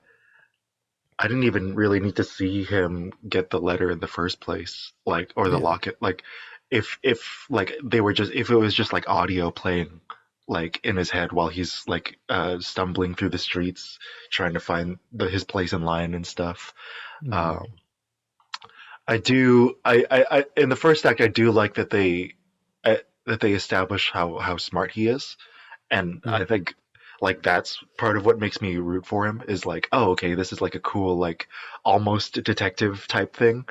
Speaker 9: I didn't even really need to see him get the letter in the first place, like, or the
Speaker 5: Yeah.
Speaker 9: locket. Like, if like they were just, if it was just like audio playing like in his head while he's like stumbling through the streets trying to find his place in line and stuff.
Speaker 5: Mhm.
Speaker 9: Um, I do. I in the first act, I do like that they establish how smart he is, and
Speaker 5: Yeah.
Speaker 9: I think like that's part of what makes me root for him is like, oh, okay, this is like a cool, like almost detective type thing.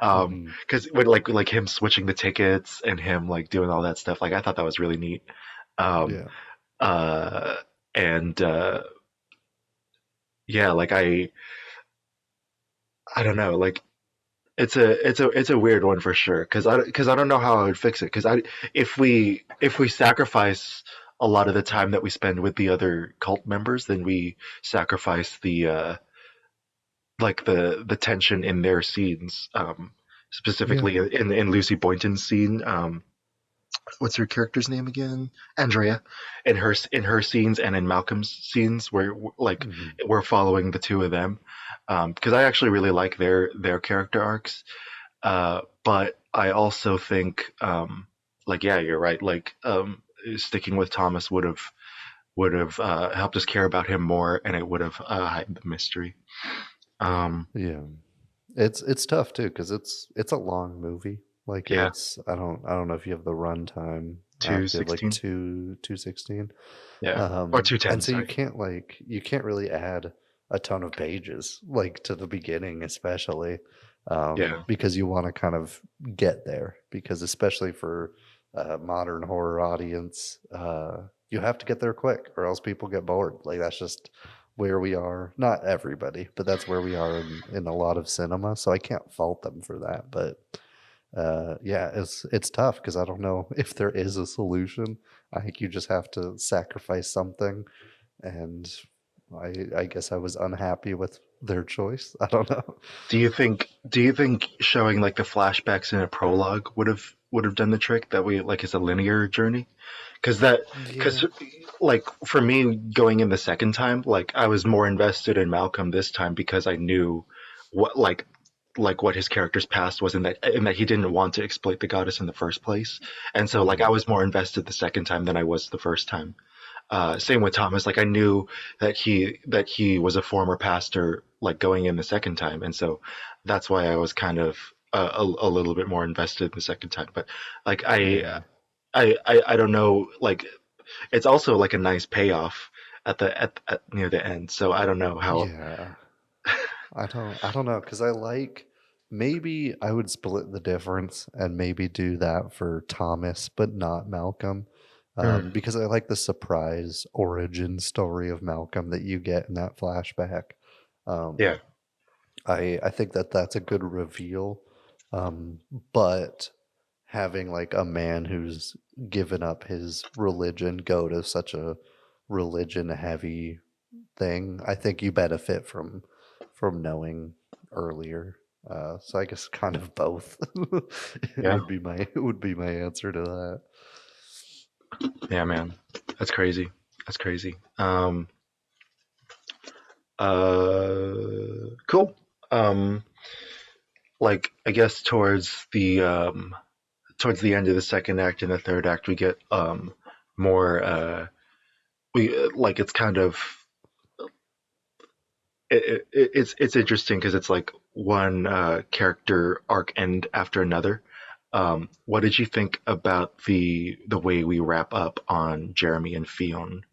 Speaker 5: Hmm.
Speaker 9: Because when like him switching the tickets and him like doing all that stuff, like I thought that was really neat. Um,
Speaker 5: Yeah.
Speaker 9: uh, and yeah, like I don't know, like it's a weird one for sure because I don't know how I would fix it because I if we sacrifice a lot of the time that we spend with the other cult members, then we sacrifice the like the tension in their scenes,
Speaker 5: Yeah.
Speaker 9: specifically in Lucy Boynton's scene. What's her character's name again? Andrea, in her scenes and in Malcolm's scenes, where like
Speaker 5: Hmm.
Speaker 9: we're following the two of them, because I actually really like their character arcs. But I also think, like, yeah, you're right. Like, sticking with Thomas would have helped us care about him more, and it would have heightened the mystery. Um,
Speaker 5: Yeah. It's tough too because it's a long movie. Like
Speaker 9: yeah,
Speaker 5: I don't know if you have the runtime. I
Speaker 9: two
Speaker 5: think we have like
Speaker 9: sixteen.
Speaker 5: 216.
Speaker 9: Yeah, or
Speaker 5: And
Speaker 9: 210.
Speaker 5: so you
Speaker 9: Sorry.
Speaker 5: can't you can't really add a ton of pages like to the beginning, especially
Speaker 9: Yeah,
Speaker 5: because you want to kind of get there. Because especially for a modern horror audience, you have to get there quick, or else people get bored. Like that's just where we are. Not everybody, but that's where we are in a lot of cinema. So I can't fault them for that. But yeah, it's tough because I don't know if there is a solution. I think you just have to sacrifice something, and I guess I was unhappy with their choice. I don't know.
Speaker 9: Do you think showing like the flashbacks in a prologue would have done the trick? That way, like, it's a linear journey. Because
Speaker 5: Yeah.
Speaker 9: like for me going in the second time, like I was more invested in Malcolm this time because I knew what like what his character's past was, in that he didn't want to exploit the goddess in the first place, and so like I
Speaker 5: Hmm.
Speaker 9: was more invested the second time than I was the first time. Same with Thomas. Like I knew that he was a former pastor, like going in the second time, and so that's why I was kind of a little bit more invested the second time. But like
Speaker 5: Yeah.
Speaker 9: I don't know. Like it's also like a nice payoff at near the end. So I don't know how.
Speaker 5: Yeah. I don't know because I maybe I would split the difference and maybe do that for Thomas, but not Malcolm.
Speaker 9: Mm,
Speaker 5: Because I like the surprise origin story of Malcolm that you get in that flashback.
Speaker 9: yeah,
Speaker 5: Um, I think that that's a good reveal. Um, but having like a man who's given up his religion go to such a religion heavy thing, I think you benefit from knowing earlier. So I guess kind of both. It
Speaker 9: yeah,
Speaker 5: would be my answer to that.
Speaker 9: yeah, man. That's crazy. That's crazy. Cool. Um, like I guess towards the end of the second act and the third act, we get more we like it's kind of it's interesting because it's like one character arc end after another. What did you think about the way we wrap up on Jeremy and Fionn,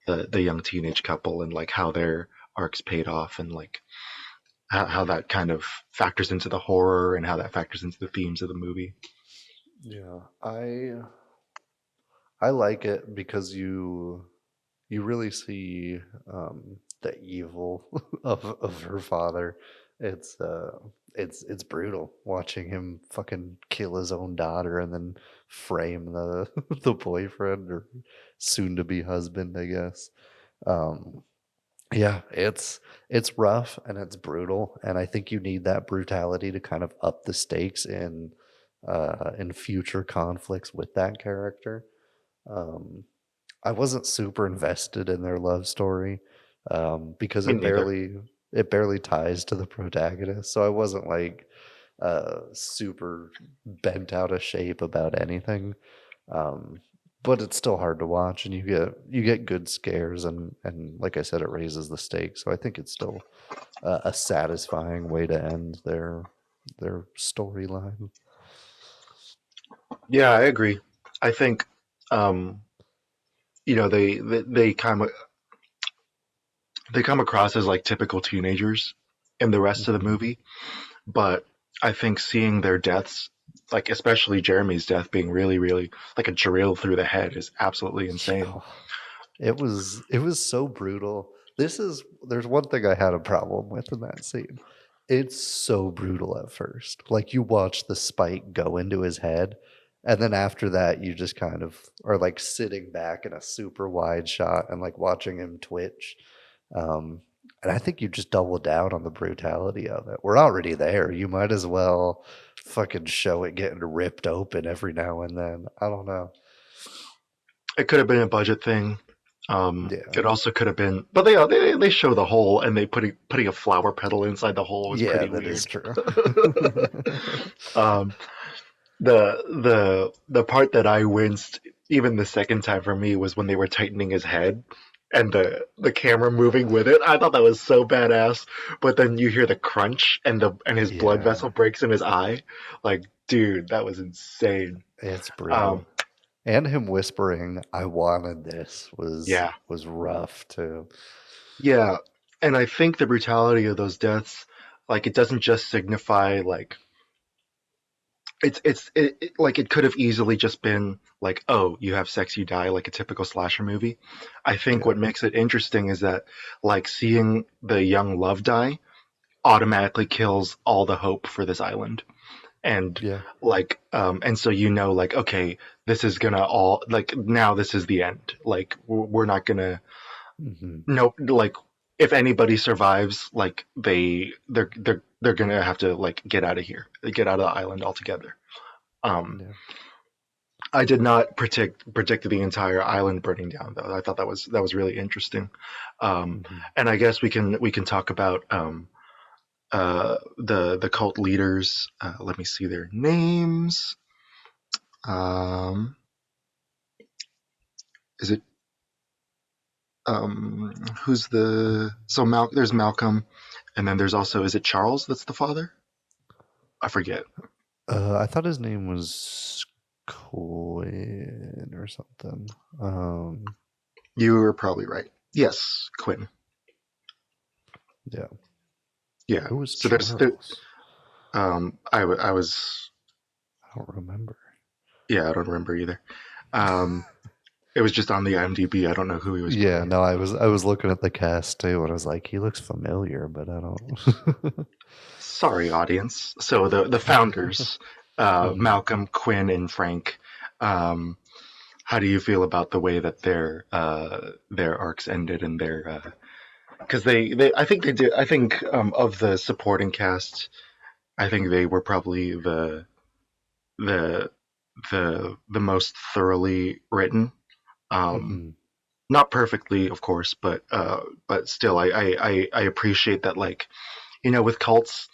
Speaker 9: the young teenage couple, and like how their arcs paid off, and like how that kind of factors into the horror and how that factors into the themes of the movie?
Speaker 5: Yeah, I like it because you really see the evil of her father. It's it's brutal watching him fucking kill his own daughter and then frame the the boyfriend or soon to be husband, I guess. Um, yeah, it's rough and it's brutal, and I think you need that brutality to kind of up the stakes in future conflicts with that character. Um, I wasn't super invested in their love story because
Speaker 9: Me neither.
Speaker 5: it barely ties to the protagonist. So I wasn't like super bent out of shape about anything. Um, but it's still hard to watch, and you get good scares, and like I said, it raises the stakes. So I think it's still a satisfying way to end their storyline.
Speaker 9: Yeah, I agree. I think um, they kind of they come across as like typical teenagers in the rest of the
Speaker 5: Mhm.
Speaker 9: movie, but I think seeing their deaths, like especially Jeremy's death being really, really like a drill through the head, is absolutely insane.
Speaker 5: Yeah. It was so brutal. There's one thing I had a problem with in that scene. It's so brutal at first. Like you watch the spike go into his head, and then after that you just kind of are like sitting back in a super wide shot and like watching him twitch. Um and I think you just double down on the brutality of it. We're already there. You might as well fucking show it getting ripped open every now and then. I don't know.
Speaker 9: It could have been a budget thing.
Speaker 5: Yeah.
Speaker 9: It also could have been, but they show the hole and they putting a flower petal inside the hole was
Speaker 5: Yeah,
Speaker 9: pretty
Speaker 5: that
Speaker 9: weird.
Speaker 5: is true.
Speaker 9: um, the part that I winced even the second time for me was when they were tightening his head and the camera moving with it. I thought that was so badass. But then you hear the crunch and his blood
Speaker 5: Yeah,
Speaker 9: vessel breaks in his eye. Like, dude, that was insane.
Speaker 5: it's
Speaker 9: Um,
Speaker 5: brutal. And him whispering, "I wanted this," was
Speaker 9: yeah,
Speaker 5: was rough too.
Speaker 9: yeah, and I think the brutality of those deaths, like, it doesn't just signify like like it could have easily just been like, oh, you have sex, you die, like a typical slasher movie. I think
Speaker 5: Yeah,
Speaker 9: what makes it interesting is that like seeing the young love die automatically kills all the hope for this island. And
Speaker 5: yeah,
Speaker 9: like and so like, okay, this is gonna all like now this is the end. Like we're not gonna
Speaker 5: hmm,
Speaker 9: no like if anybody survives, like they're gonna have to like get out of here, get out of the island altogether. Um,
Speaker 5: yeah,
Speaker 9: I did not predict the entire island burning down though. I thought that was really interesting.
Speaker 5: hmm.
Speaker 9: And I guess we can talk about the cult leaders. Let me see their names. Um, is it who's the so there's Malcolm, and then there's also, is it Charles that's the father? I forget.
Speaker 5: I thought his name was Quinn or something.
Speaker 9: You were probably right. Yes, Quinn.
Speaker 5: Yeah.
Speaker 9: Yeah.
Speaker 5: Who was
Speaker 9: So there's
Speaker 5: Charles?
Speaker 9: I was
Speaker 5: I don't remember.
Speaker 9: yeah, I don't remember either. Um, it was just on the IMDb. I don't know who he was
Speaker 5: Yeah,
Speaker 9: playing.
Speaker 5: no, I was looking at the cast too, and I was like, he looks familiar, but I don't.
Speaker 9: Sorry, audience. So the founders,
Speaker 5: Mhm.
Speaker 9: Malcolm, Quinn, and Frank. Um, how do you feel about the way that their arcs ended and their because they I think they did I think of the supporting cast, I think they were probably the the most thoroughly written. Um,
Speaker 5: Mhm.
Speaker 9: not perfectly, of course, but still, I appreciate that. Like, with cults,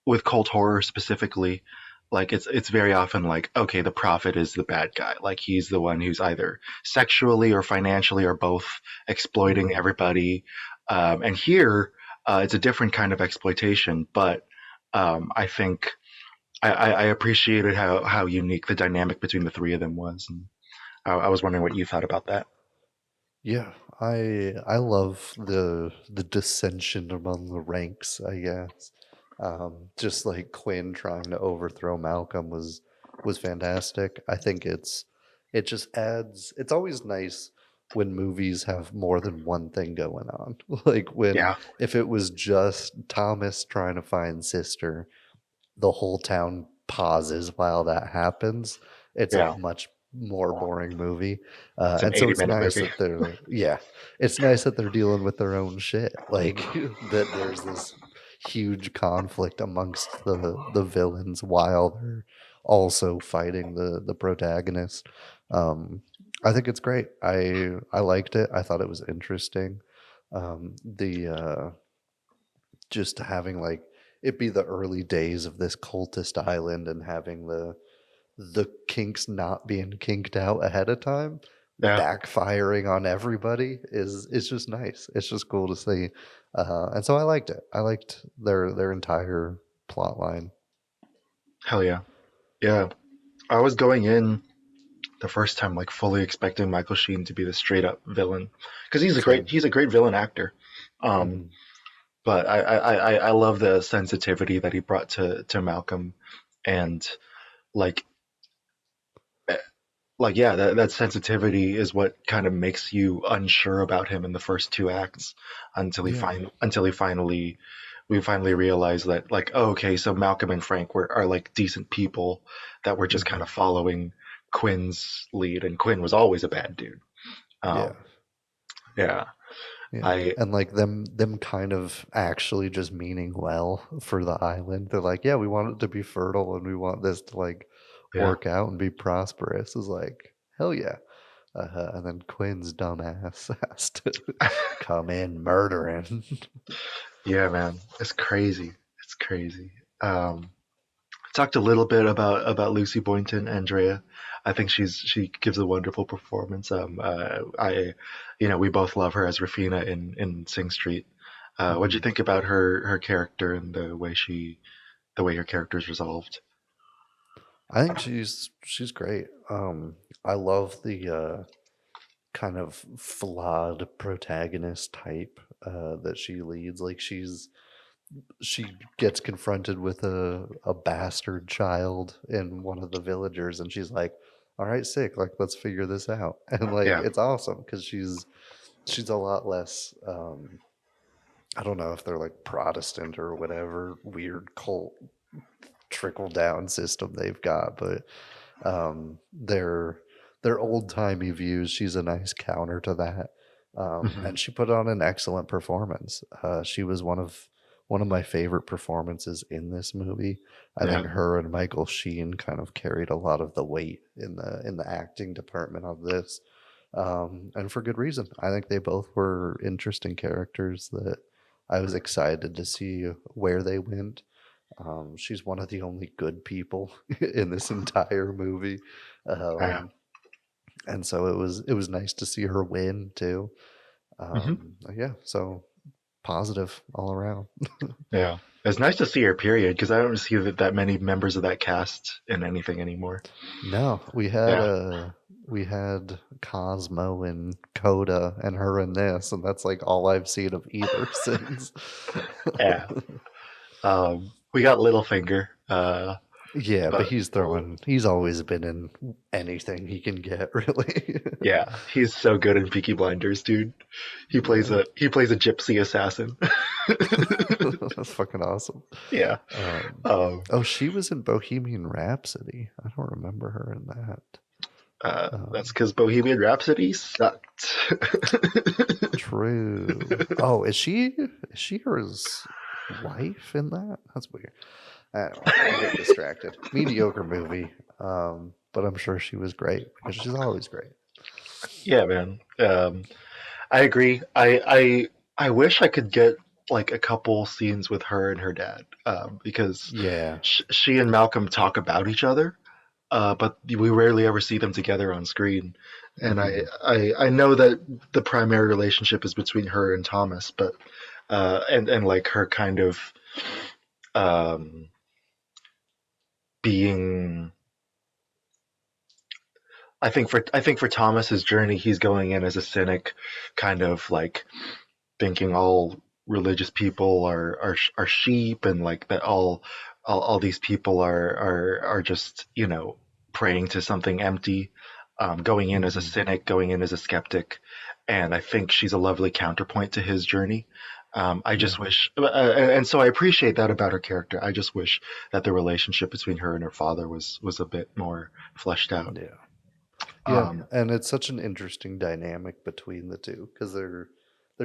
Speaker 9: with cult horror specifically, like it's very often like, okay, the prophet is the bad guy. Like he's the one who's either sexually or financially or both exploiting
Speaker 5: Mhm.
Speaker 9: everybody. And here, it's a different kind of exploitation, but I think I appreciated how unique the dynamic between the three of them was, and I was wondering what you thought about that.
Speaker 5: Yeah, I love the dissension among the ranks, I guess. Just like Quinn trying to overthrow Malcolm was fantastic. I think it just adds. It's always nice when movies have more than one thing going on. Like when
Speaker 9: Yeah,
Speaker 5: if it was just Thomas trying to find sister, the whole town pauses while that happens. It's a
Speaker 9: yeah,
Speaker 5: much more boring movie.
Speaker 9: it's an
Speaker 5: And so
Speaker 9: 80-minute movie.
Speaker 5: it's nice that they're dealing with their own shit. Like that there's this huge conflict amongst the villains while they're also fighting the protagonist. Um, I think it's great. I liked it. I thought it was interesting. The just having like it be the early days of this cultist island and having the kinks not being kinked out ahead of time
Speaker 9: Yeah,
Speaker 5: backfiring on everybody is just nice. It's just cool to see. And so I liked it. I liked their entire plot line.
Speaker 9: hell yeah, yeah. I was going in the first time like fully expecting Michael Sheen to be the straight up villain, because he's a
Speaker 5: Same.
Speaker 9: great villain actor.
Speaker 5: Mhm.
Speaker 9: But I love the sensitivity that he brought to Malcolm, and like yeah, that sensitivity is what kind of makes you unsure about him in the first two acts
Speaker 5: Yeah.
Speaker 9: until we finally realize that, like, oh, okay, so Malcolm and Frank are like decent people that were just kind of following Quinn's lead, and Quinn was always a bad dude.
Speaker 5: Yeah.
Speaker 9: Um, yeah,
Speaker 5: Yeah.
Speaker 9: I
Speaker 5: And like them kind of actually just meaning well for the island. They're like, yeah, we want it to be fertile and we want this to like
Speaker 9: yeah.
Speaker 5: work out and be prosperous. Is like, hell yeah. And then Quinn's dumbass has to come in murdering.
Speaker 9: Yeah, man, it's crazy. It's crazy. Talked a little bit about Lucy Boynton, Andrea. I think she gives a wonderful performance. We both love her as Rafina in Sing Street. What do you
Speaker 5: Mhm.
Speaker 9: think about her character and the way her character is resolved?
Speaker 5: I think she's great. I love the kind of flawed protagonist type that she leads. Like she gets confronted with a bastard child in one of the villagers, and she's like, all right, sick, like let's figure this out. And like
Speaker 9: Yeah,
Speaker 5: it's awesome because she's a lot less I don't know if they're like Protestant or whatever weird cult trickle down system they've got, but their old timey views. She's a nice counter to that, and she put on an excellent performance. She was one of my favorite performances in this movie. I
Speaker 9: yeah,
Speaker 5: think her and Michael Sheen kind of carried a lot of the weight in the acting department of this, and for good reason. I think they both were interesting characters that I was excited to see where they went. She's one of the only good people in this entire movie,
Speaker 9: yeah.
Speaker 5: um, and so it was nice to see her win too.
Speaker 9: hmm
Speaker 5: Yeah, so positive all around.
Speaker 9: Yeah. It's nice to see her, period, because I don't see that many members of that cast in anything anymore.
Speaker 5: No,
Speaker 9: Yeah.
Speaker 5: we had Cosmo and Coda and her in this, and that's like all I've seen of either since.
Speaker 9: Yeah. We got Littlefinger.
Speaker 5: Yeah, but
Speaker 9: But
Speaker 5: he's always been in anything he can get, really.
Speaker 9: yeah, he's so good in Peaky Blinders, dude.
Speaker 5: Yeah.
Speaker 9: He plays a gypsy assassin.
Speaker 5: That's fucking awesome.
Speaker 9: Yeah.
Speaker 5: Um,
Speaker 9: Um,
Speaker 5: oh, she was in Bohemian Rhapsody. I don't remember her in that.
Speaker 9: that's
Speaker 5: Um,
Speaker 9: because Bohemian Rhapsody sucked.
Speaker 5: True. Oh, is she his wife in that? That's weird. Anyway, I'm getting distracted. Mediocre movie. But I'm sure she was great because she's always great.
Speaker 9: Yeah, man. I agree. I wish I could get like a couple scenes with her and her dad, because
Speaker 5: Yeah.
Speaker 9: she and Malcolm talk about each other, but we rarely ever see them together on screen. And
Speaker 5: Mhm.
Speaker 9: I know that the primary relationship is between her and Thomas, but and like her kind of um, being. I think for Thomas's journey, he's going in as a cynic, kind of like thinking all religious people are sheep, and like that all these people are just, praying to something empty, going in as a
Speaker 5: Mhm.
Speaker 9: cynic, going in as a skeptic. And I think she's a lovely counterpoint to his journey. I
Speaker 5: Yeah.
Speaker 9: just wish, and so I appreciate that about her character. I just wish that the relationship between her and her father was a bit more fleshed out.
Speaker 5: Yeah. Yeah,
Speaker 9: Um,
Speaker 5: and it's such an interesting dynamic between the two because they're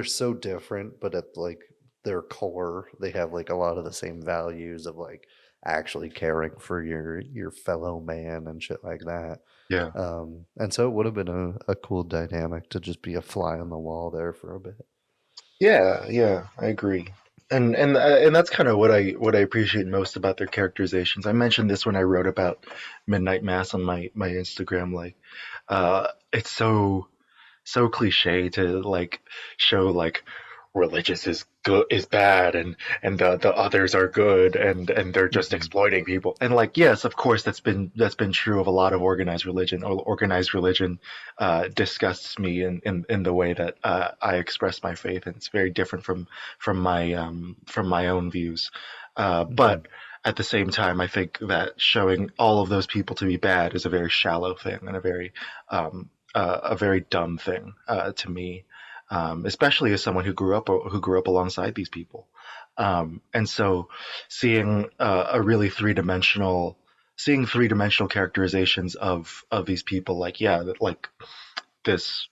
Speaker 5: so different, but at like their core, they have like a lot of the same values of like actually caring for your fellow man and shit like that.
Speaker 9: yeah.
Speaker 5: And so it would have been a cool dynamic to just be a fly on the wall there for a bit.
Speaker 9: Yeah, yeah, I agree. And that's kind of what I appreciate most about their characterizations. I mentioned this when I wrote about Midnight Mass on my Instagram. Like, it's so cliche to like show like religious is good is bad, and the others are good, and they're just
Speaker 5: Mhm.
Speaker 9: exploiting people. And like, yes, of course, that's been true of a lot of organized religion. Or organized religion disgusts me in the way that I express my faith, and it's very different from my own views. But
Speaker 5: Mhm.
Speaker 9: at the same time, I think that showing all of those people to be bad is a very shallow thing, and a very dumb thing to me, especially as someone who grew up alongside these people. And so, seeing a really seeing three-dimensional characterizations of these people, like, yeah, that, like, this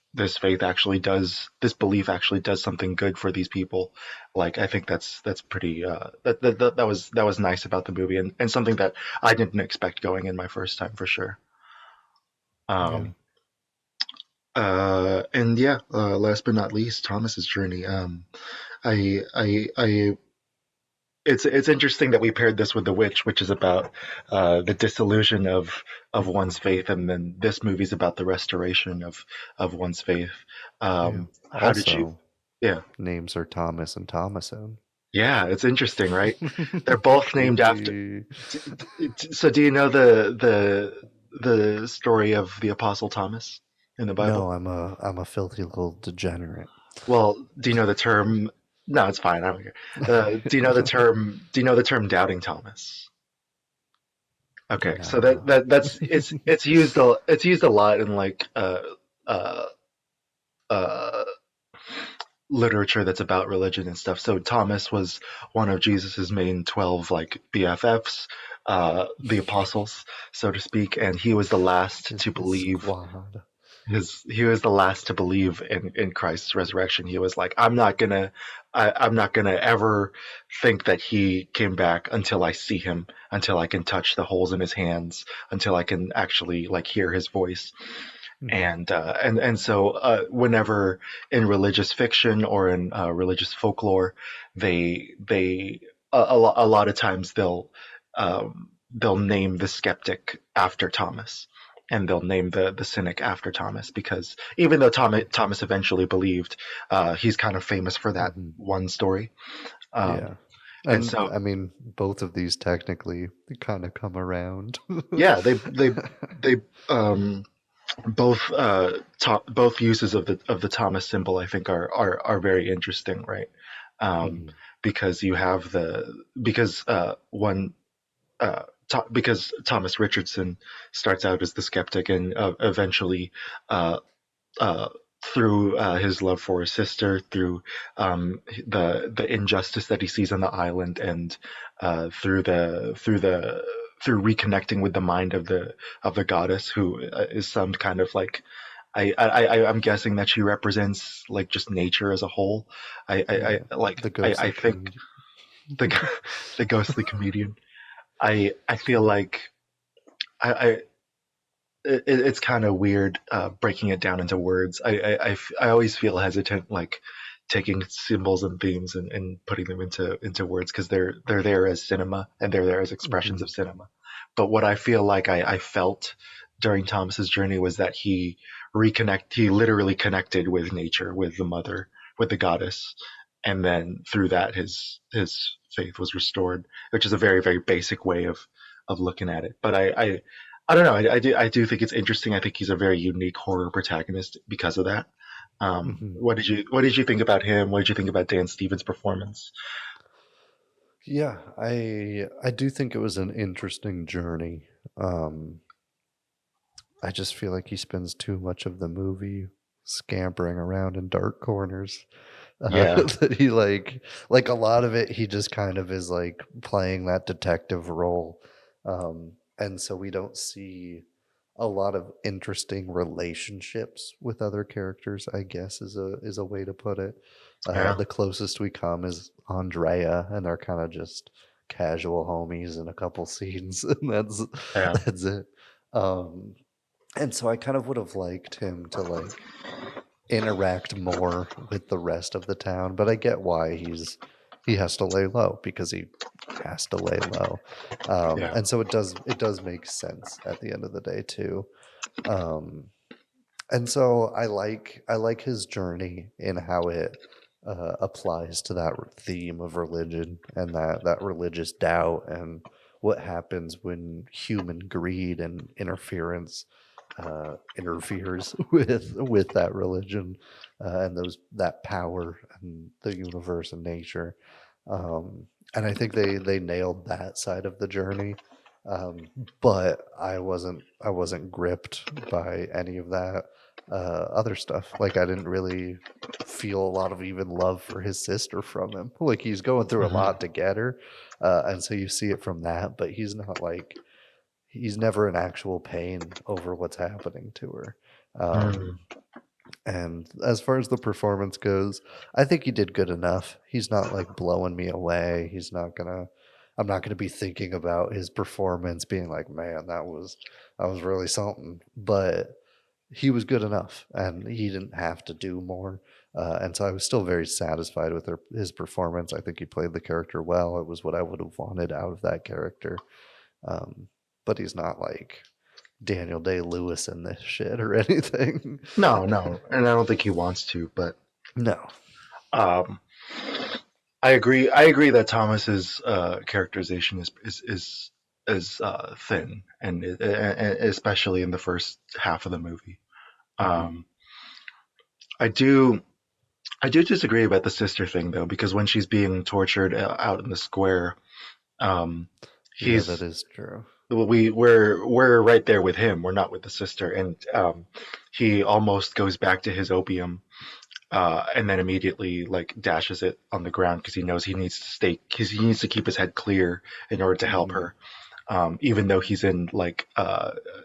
Speaker 9: belief actually does something good for these people. Like, I think that's pretty that was nice about the movie, and something that I didn't expect going in my first time, for sure.
Speaker 5: Yeah.
Speaker 9: um and yeah, last but not least, Thomas's journey. I It's interesting that we paired this with The Witch, which is about the disillusion of one's faith, and then this movie's about the restoration of one's faith.
Speaker 5: Yeah.
Speaker 9: How did you?
Speaker 5: Also,
Speaker 9: Yeah,
Speaker 5: names are Thomas and Thomason.
Speaker 9: yeah, it's interesting, right? They're both named after.
Speaker 5: Creepy.
Speaker 9: So, do you know the story of the Apostle Thomas in the Bible?
Speaker 5: No, I'm a filthy little degenerate.
Speaker 9: Well, do you know the term? No, it's fine. I don't care. Do you know the term? Do you know the term doubting Thomas? Okay, so that,
Speaker 5: No.
Speaker 9: that that's it's used a lot in, like, uh uh literature that's about religion and stuff. So Thomas was one of Jesus's main 12, like, BFFs, the apostles, so to speak, and he was the last to
Speaker 5: His
Speaker 9: believe
Speaker 5: squad.
Speaker 9: he was the last to believe in Christ's resurrection. He was like, I'm not gonna ever think that he came back until I see him, until I can touch the holes in his hands, until I can actually, like, hear his voice.
Speaker 5: Mhm.
Speaker 9: And whenever in religious fiction or in religious folklore, they a lot of times they'll name the skeptic after Thomas, and they'll name the cynic after Thomas, because even though Thomas eventually believed, he's kind of famous for that
Speaker 5: Mhm.
Speaker 9: one story. Um,
Speaker 5: Yeah.
Speaker 9: and
Speaker 5: And
Speaker 9: so,
Speaker 5: I mean, both of these technically kind of come around.
Speaker 9: yeah, they um, both uses of the Thomas symbol, I think, are very interesting, right? Um,
Speaker 5: Mhm.
Speaker 9: because you have the because one because Thomas Richardson starts out as the skeptic, and eventually, uh, uh, through his love for his sister, through the injustice that he sees on the island, and through reconnecting with the mind of the goddess, who is some kind of, like, I'm guessing that she represents, like, just nature as a whole.
Speaker 5: Yeah. The
Speaker 9: I
Speaker 5: ghostly
Speaker 9: think
Speaker 5: comedian.
Speaker 9: the the ghostly comedian. I feel like I it's kind of weird breaking it down into words. I always feel hesitant, like, taking symbols and themes and putting them into words, because they're there as cinema, and they're there as expressions
Speaker 5: Mhm.
Speaker 9: of cinema. But what I feel like I felt during Thomas's journey was that he literally connected with nature, with the mother, with the goddess, and then through that his faith was restored, which is a very, very basic way of looking at it. But I don't know. I do think it's interesting. I think he's a very unique horror protagonist because of that.
Speaker 5: Mhm.
Speaker 9: What did you think about him? What did you think about Dan Stevens' performance?
Speaker 5: Yeah, I do think it was an interesting journey. Um, I just feel like he spends too much of the movie scampering around in dark corners.
Speaker 9: Yeah,
Speaker 5: That he like a lot of it, he just kind of is like playing that detective role, and so we don't see a lot of interesting relationships with other characters. I guess is a way to put it.
Speaker 9: yeah,
Speaker 5: The closest we come is Andrea, and they're kind of just casual homies in a couple scenes, and that's
Speaker 9: yeah,
Speaker 5: that's it. Um, and so I kind of would have liked him to like interact more with the rest of the town, but I get why he has to lay low because he has to lay low.
Speaker 9: yeah.
Speaker 5: And so it does make sense at the end of the day too. Um, and so I like his journey in how it applies to that theme of religion and that religious doubt and what happens when human greed and interference interferes with that religion and that power and the universe and nature. And I think they nailed that side of the journey. But I wasn't gripped by any of that other stuff. Like I didn't really feel a lot of even love for his sister from him. Like he's going through a lot to get her, and so you see it from that. But he's never in actual pain over what's happening to her. And as far as the performance goes, I think he did good enough. He's not like blowing me away. I'm not gonna be thinking about his performance being like, man, that was really something. But he was good enough, and he didn't have to do more. And so I was still very satisfied with his performance. I think he played the character well. It was what I would have wanted out of that character. But he's not like Daniel Day-Lewis in this shit or anything.
Speaker 9: No, and I don't think he wants to. But
Speaker 5: No.
Speaker 9: I agree that Thomas's characterization is thin, and especially in the first half of the movie. I do disagree about the sister thing though, because when she's being tortured out in the square,
Speaker 5: that is true.
Speaker 9: We're right there with him. We're not with the sister, and he almost goes back to his opium. And then immediately like dashes it on the ground because he knows he needs to keep his head clear in order to help her, even though he's in like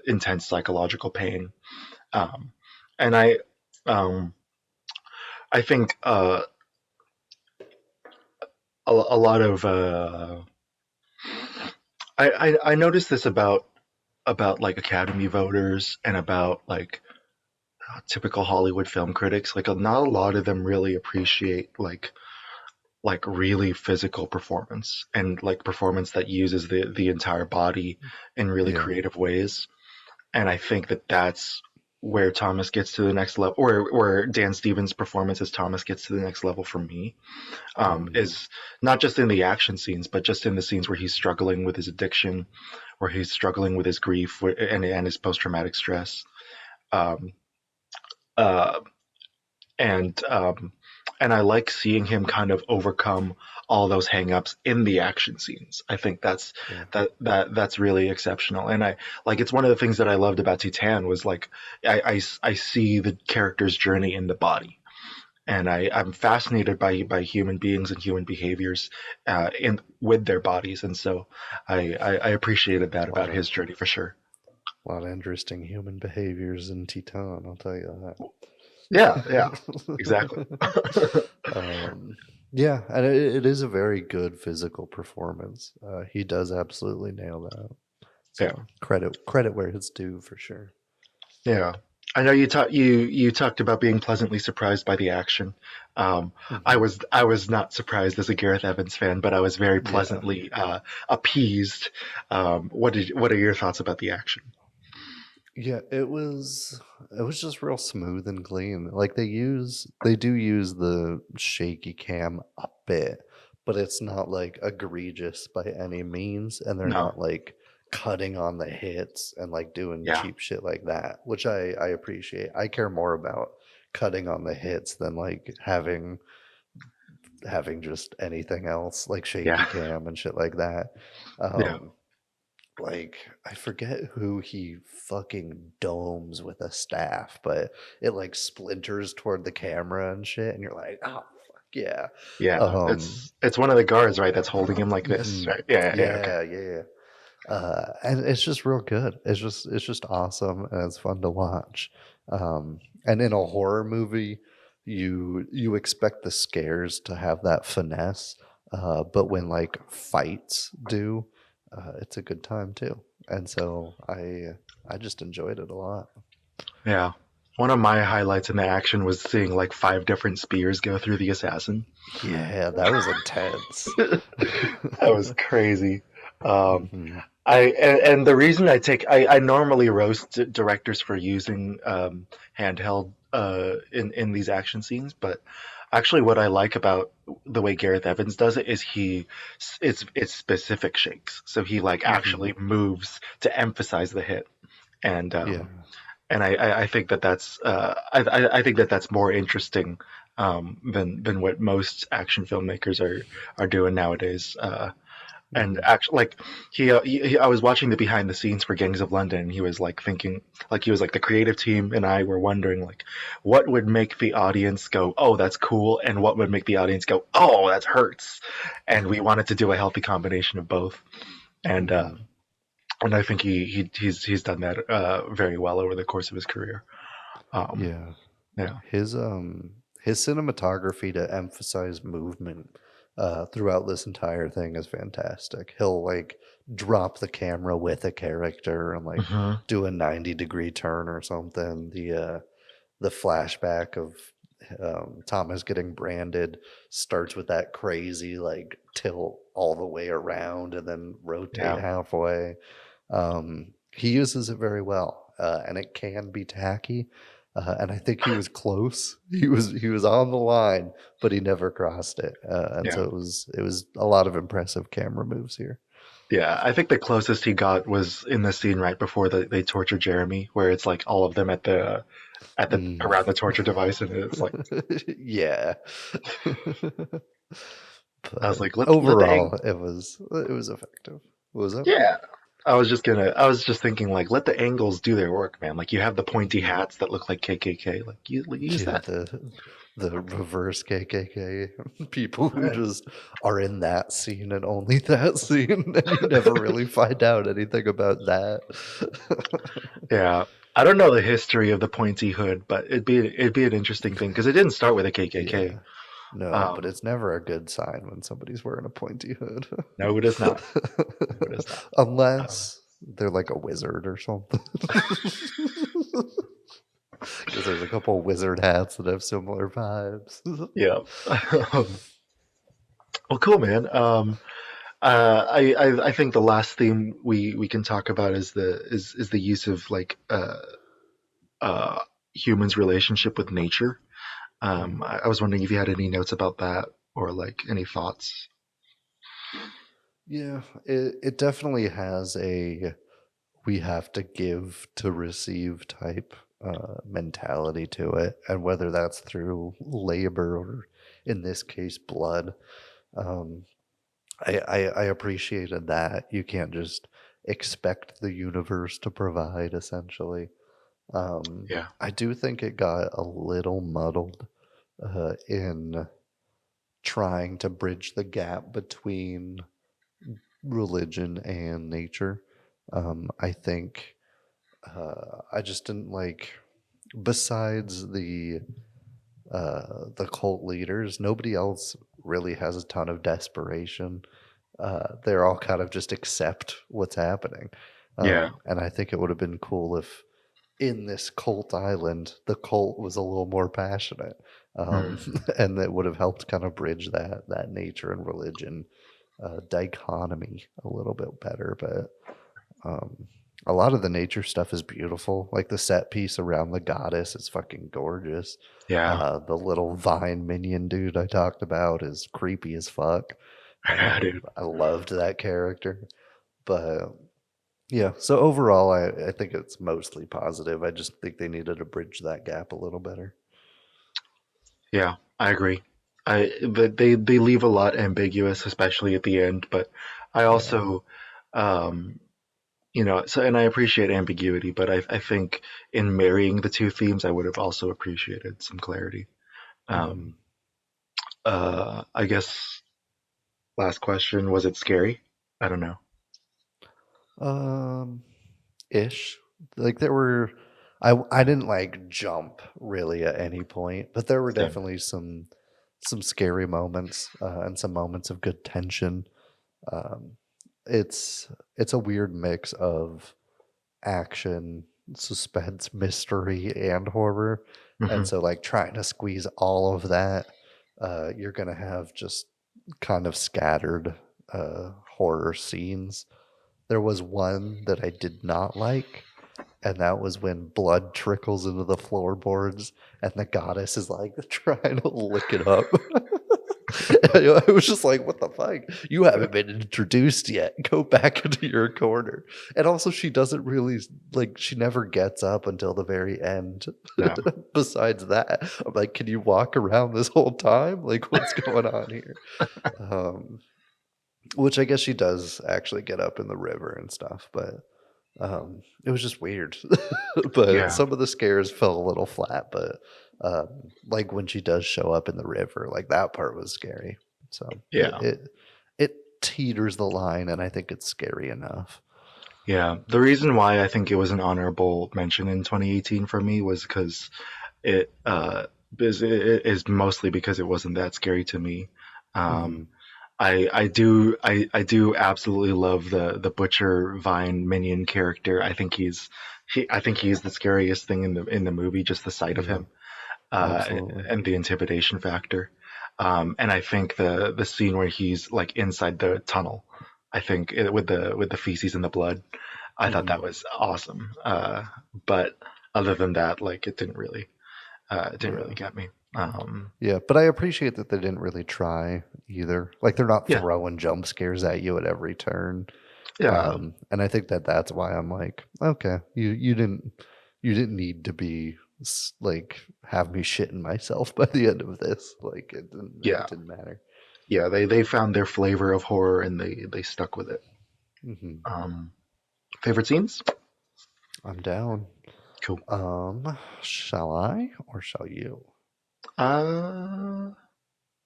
Speaker 9: intense psychological pain. And I think a lot of I noticed this about like Academy voters and about like typical Hollywood film critics. Like not a lot of them really appreciate like really physical performance and like performance that uses the entire body in really creative ways. And I think that's where Thomas gets to the next level, or where Dan Stevens' performance as Thomas gets to the next level for me, is not just in the action scenes, but just in the scenes where he's struggling with his addiction, where he's struggling with his grief and his post-traumatic stress. And I like seeing him kind of overcome all those hangups in the action scenes. I think that's really exceptional. And I like, it's one of the things that I loved about Titan was like I see the character's journey in the body, and I'm fascinated by human beings and human behaviors with their bodies, and so I appreciated that about his journey for sure.
Speaker 5: A lot of interesting human behaviors in Titan, I'll tell you that.
Speaker 9: Yeah, exactly.
Speaker 5: Yeah, and it is a very good physical performance. He does absolutely nail that. So credit where it's due for sure.
Speaker 9: Yeah, I know you talked about being pleasantly surprised by the action. I was not surprised as a Gareth Evans fan, but I was very pleasantly appeased. What are your thoughts about the action?
Speaker 5: Yeah, it was just real smooth and clean. Like they do use the shaky cam a bit, but it's not like egregious by any means, and they're not like cutting on the hits and like doing cheap shit like that, which I appreciate. I care more about cutting on the hits than like having just anything else like shaky cam and shit like that. Like I forget who he fucking domes with a staff, but it like splinters toward the camera and shit, and you're like, oh fuck yeah.
Speaker 9: It's one of the guards, right, that's holding him like this, right?
Speaker 5: Yeah. And it's just real good. It's just awesome, and it's fun to watch. And in a horror movie, you expect the scares to have that finesse, but when like fights do, it's a good time too. And so I just enjoyed it a lot.
Speaker 9: Yeah. One of my highlights in the action was seeing like 5 different spears go through the assassin.
Speaker 5: Yeah, that was intense.
Speaker 9: That was crazy. And the reason I normally roast directors for using handheld in these action scenes, but Actually, what I like about the way Gareth Evans does it is it's specific shakes. So he like actually moves to emphasize the hit, and
Speaker 5: Yeah.
Speaker 9: I think that I think that that's more interesting than what most action filmmakers are doing nowadays. And actually, like I was watching the behind the scenes for Gangs of London, and he was like thinking, like he was like the creative team and I were wondering like what would make the audience go, oh, that's cool, and what would make the audience go, oh, that hurts, and we wanted to do a healthy combination of both, and I think he's done that very well over the course of his career.
Speaker 5: Yeah.
Speaker 9: Yeah,
Speaker 5: His cinematography to emphasize movement throughout this entire thing is fantastic. He'll like drop the camera with a character and like do a 90-degree turn or something. The flashback of Thomas getting branded starts with that crazy like tilt all the way around and then rotate halfway. He uses it very well, and it can be tacky. And I think he was close. He was on the line, but he never crossed it. And so it was a lot of impressive camera moves here.
Speaker 9: yeah. I think the closest he got was in the scene right before they torture Jeremy, where it's like all of them at the around the torture device, and it's like
Speaker 5: yeah.
Speaker 9: I was like,
Speaker 5: overall, it was effective. What was that?
Speaker 9: yeah. I was just thinking like, let the angles do their work, man. Like you have the pointy hats that look like KKK, like you use that.
Speaker 5: The reverse KKK people who just are in that scene and only that scene, and you never really find out anything about that.
Speaker 9: Yeah, I don't know the history of the pointy hood, but it'd be an interesting thing because it didn't start with a KKK.
Speaker 5: Yeah. No, but it's never a good sign when somebody's wearing a pointy hood.
Speaker 9: No, it is not. No, it is not.
Speaker 5: Unless they're like a wizard or something. Because there's a couple wizard hats that have similar vibes.
Speaker 9: Yeah. Well, cool, man. I think the last theme we can talk about is the use of like humans' relationship with nature. I was wondering if you had any notes about that or like any thoughts.
Speaker 5: Yeah, it definitely has a we have to give to receive type mentality to it, and whether that's through labor or in this case blood. I appreciated that. You can't just expect the universe to provide, essentially.
Speaker 9: Yeah.
Speaker 5: I do think it got a little muddled in trying to bridge the gap between religion and nature. I think I just didn't like. Besides the cult leaders, nobody else really has a ton of desperation. They're all kind of just accept what's happening.
Speaker 9: Yeah.
Speaker 5: And I think it would have been cool if in this cult island, the cult was a little more passionate. And that would have helped kind of bridge that nature and religion dichotomy a little bit better. But a lot of the nature stuff is beautiful. Like the set piece around the goddess is fucking gorgeous.
Speaker 9: Yeah.
Speaker 5: The little vine minion dude I talked about is creepy as fuck.
Speaker 9: Dude.
Speaker 5: I loved that character. But yeah, so overall, I think it's mostly positive. I just think they needed to bridge that gap a little better.
Speaker 9: Yeah, I agree. But they leave a lot ambiguous, especially at the end. But I also, so and I appreciate ambiguity, but I think in marrying the two themes, I would have also appreciated some clarity. I guess last question, was it scary? I don't know.
Speaker 5: Ish. Like there were, I didn't like jump really at any point, but there were
Speaker 9: Same.
Speaker 5: definitely some scary moments and some moments of good tension. It's a weird mix of action, suspense, mystery, and horror, and so like trying to squeeze all of that, you're gonna have just kind of scattered horror scenes. There was one that I did not like, and that was when blood trickles into the floorboards, and the goddess is like trying to lick it up. I was just like, what the fuck? You haven't been introduced yet. Go back into your corner. And also, she doesn't really, like, she never gets up until the very end.
Speaker 9: No.
Speaker 5: Besides that, I'm like, can you walk around this whole time? Like, what's going on here? Which I guess she does actually get up in the river and stuff, but it was just weird. But
Speaker 9: Yeah.
Speaker 5: some of the scares fell a little flat, but like when she does show up in the river, like that part was scary. So
Speaker 9: Yeah.
Speaker 5: it teeters the line, and I think it's scary enough.
Speaker 9: Yeah. The reason why I think it was an honorable mention in 2018 for me was because it is mostly because it wasn't that scary to me. I do absolutely love the Butcher Vine minion character. I think he's the scariest thing in the movie, just the sight of him,
Speaker 5: Absolutely.
Speaker 9: and the intimidation factor. And I think the scene where he's like inside the tunnel, I think with the feces and the blood, I thought that was awesome. But other than that, like it didn't really get me.
Speaker 5: Yeah, but I appreciate that they didn't really try either. Like they're not
Speaker 9: Yeah.
Speaker 5: throwing jump scares at you at every turn.
Speaker 9: Yeah.
Speaker 5: And I think that's why I'm like, okay, you didn't need to be like have me shitting myself by the end of this. Like it didn't matter.
Speaker 9: Yeah, they found their flavor of horror and they stuck with it. Favorite scenes?
Speaker 5: I'm down.
Speaker 9: Cool.
Speaker 5: Shall I or shall you?
Speaker 9: I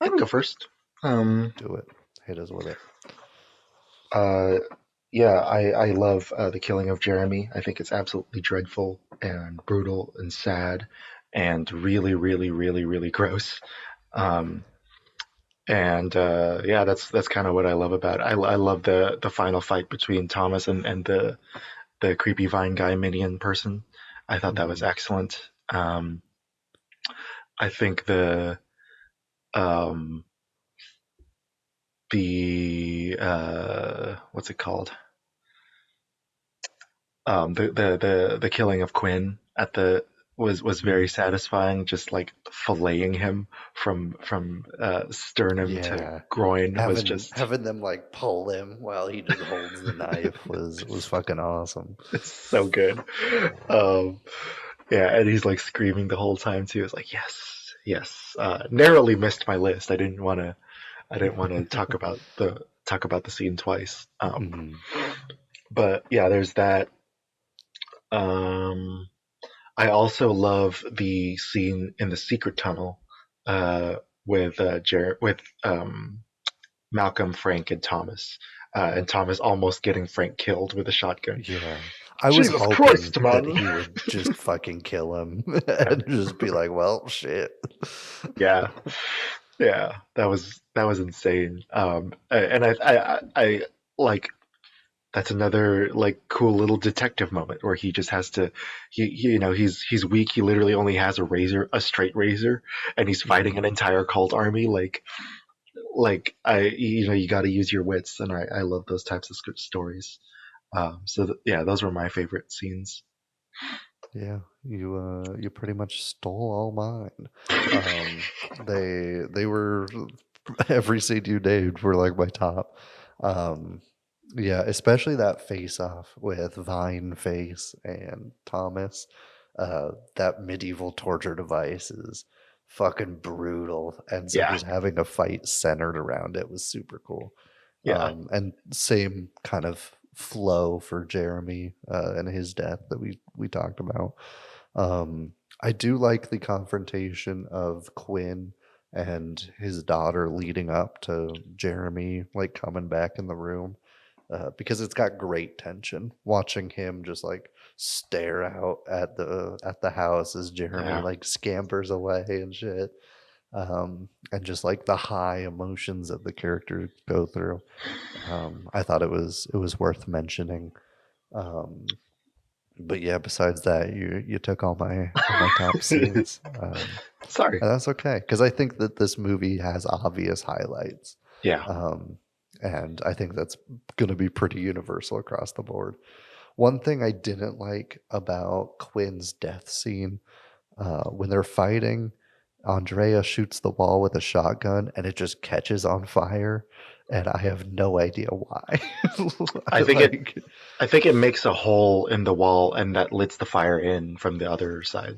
Speaker 9: can go first.
Speaker 5: Do it. Hit us with it.
Speaker 9: Yeah, I love the killing of Jeremy. I think it's absolutely dreadful and brutal and sad and really, really, really, really gross. And yeah, that's kind of what I love about it. I love the final fight between Thomas and the creepy vine guy minion person. I thought that was excellent. I think the what's it called? The killing of Quinn at the was very satisfying. Just like filleting him from sternum to groin was just
Speaker 5: having them like pull him while he just holds the knife was fucking awesome.
Speaker 9: It's so good. Yeah, and he's like screaming the whole time too. It's like yes. Narrowly missed my list. I didn't want to talk about the scene twice. But yeah, there's that. I also love the scene in the secret tunnel with Malcolm, Frank, and Thomas. And Thomas almost getting Frank killed with a shotgun.
Speaker 5: Yeah. I was
Speaker 9: Jesus
Speaker 5: hoping
Speaker 9: Christ,
Speaker 5: that
Speaker 9: man.
Speaker 5: he would just fucking kill him and just be like, well, shit.
Speaker 9: Yeah, that was insane. And I like that's another like cool little detective moment where he just has to he's weak. He literally only has a straight razor, and he's fighting an entire cult army. Like you got to use your wits, and I love those types of stories. Yeah, those were my favorite scenes.
Speaker 5: Yeah, you pretty much stole all mine. They were every scene you named were like my top. Yeah, especially that face off with Vine Face and Thomas. That medieval torture device is fucking brutal, and so
Speaker 9: Yeah.
Speaker 5: just having a fight centered around it was super cool.
Speaker 9: Yeah.
Speaker 5: And same kind of flow for Jeremy and his death that we talked about. I do like the confrontation of Quinn and his daughter leading up to Jeremy like coming back in the room. Because it's got great tension watching him just like stare out at the house as Jeremy like scampers away and shit. And just like the high emotions that the characters go through. I thought it was worth mentioning. But yeah, besides that, you took all my top scenes.
Speaker 9: Sorry.
Speaker 5: And that's okay, because I think that this movie has obvious highlights.
Speaker 9: Yeah.
Speaker 5: And I think that's going to be pretty universal across the board. One thing I didn't like about Quinn's death scene, when they're fighting, Andrea shoots the wall with a shotgun and it just catches on fire, and I have no idea why.
Speaker 9: I think it makes a hole in the wall and that lets the fire in from the other side.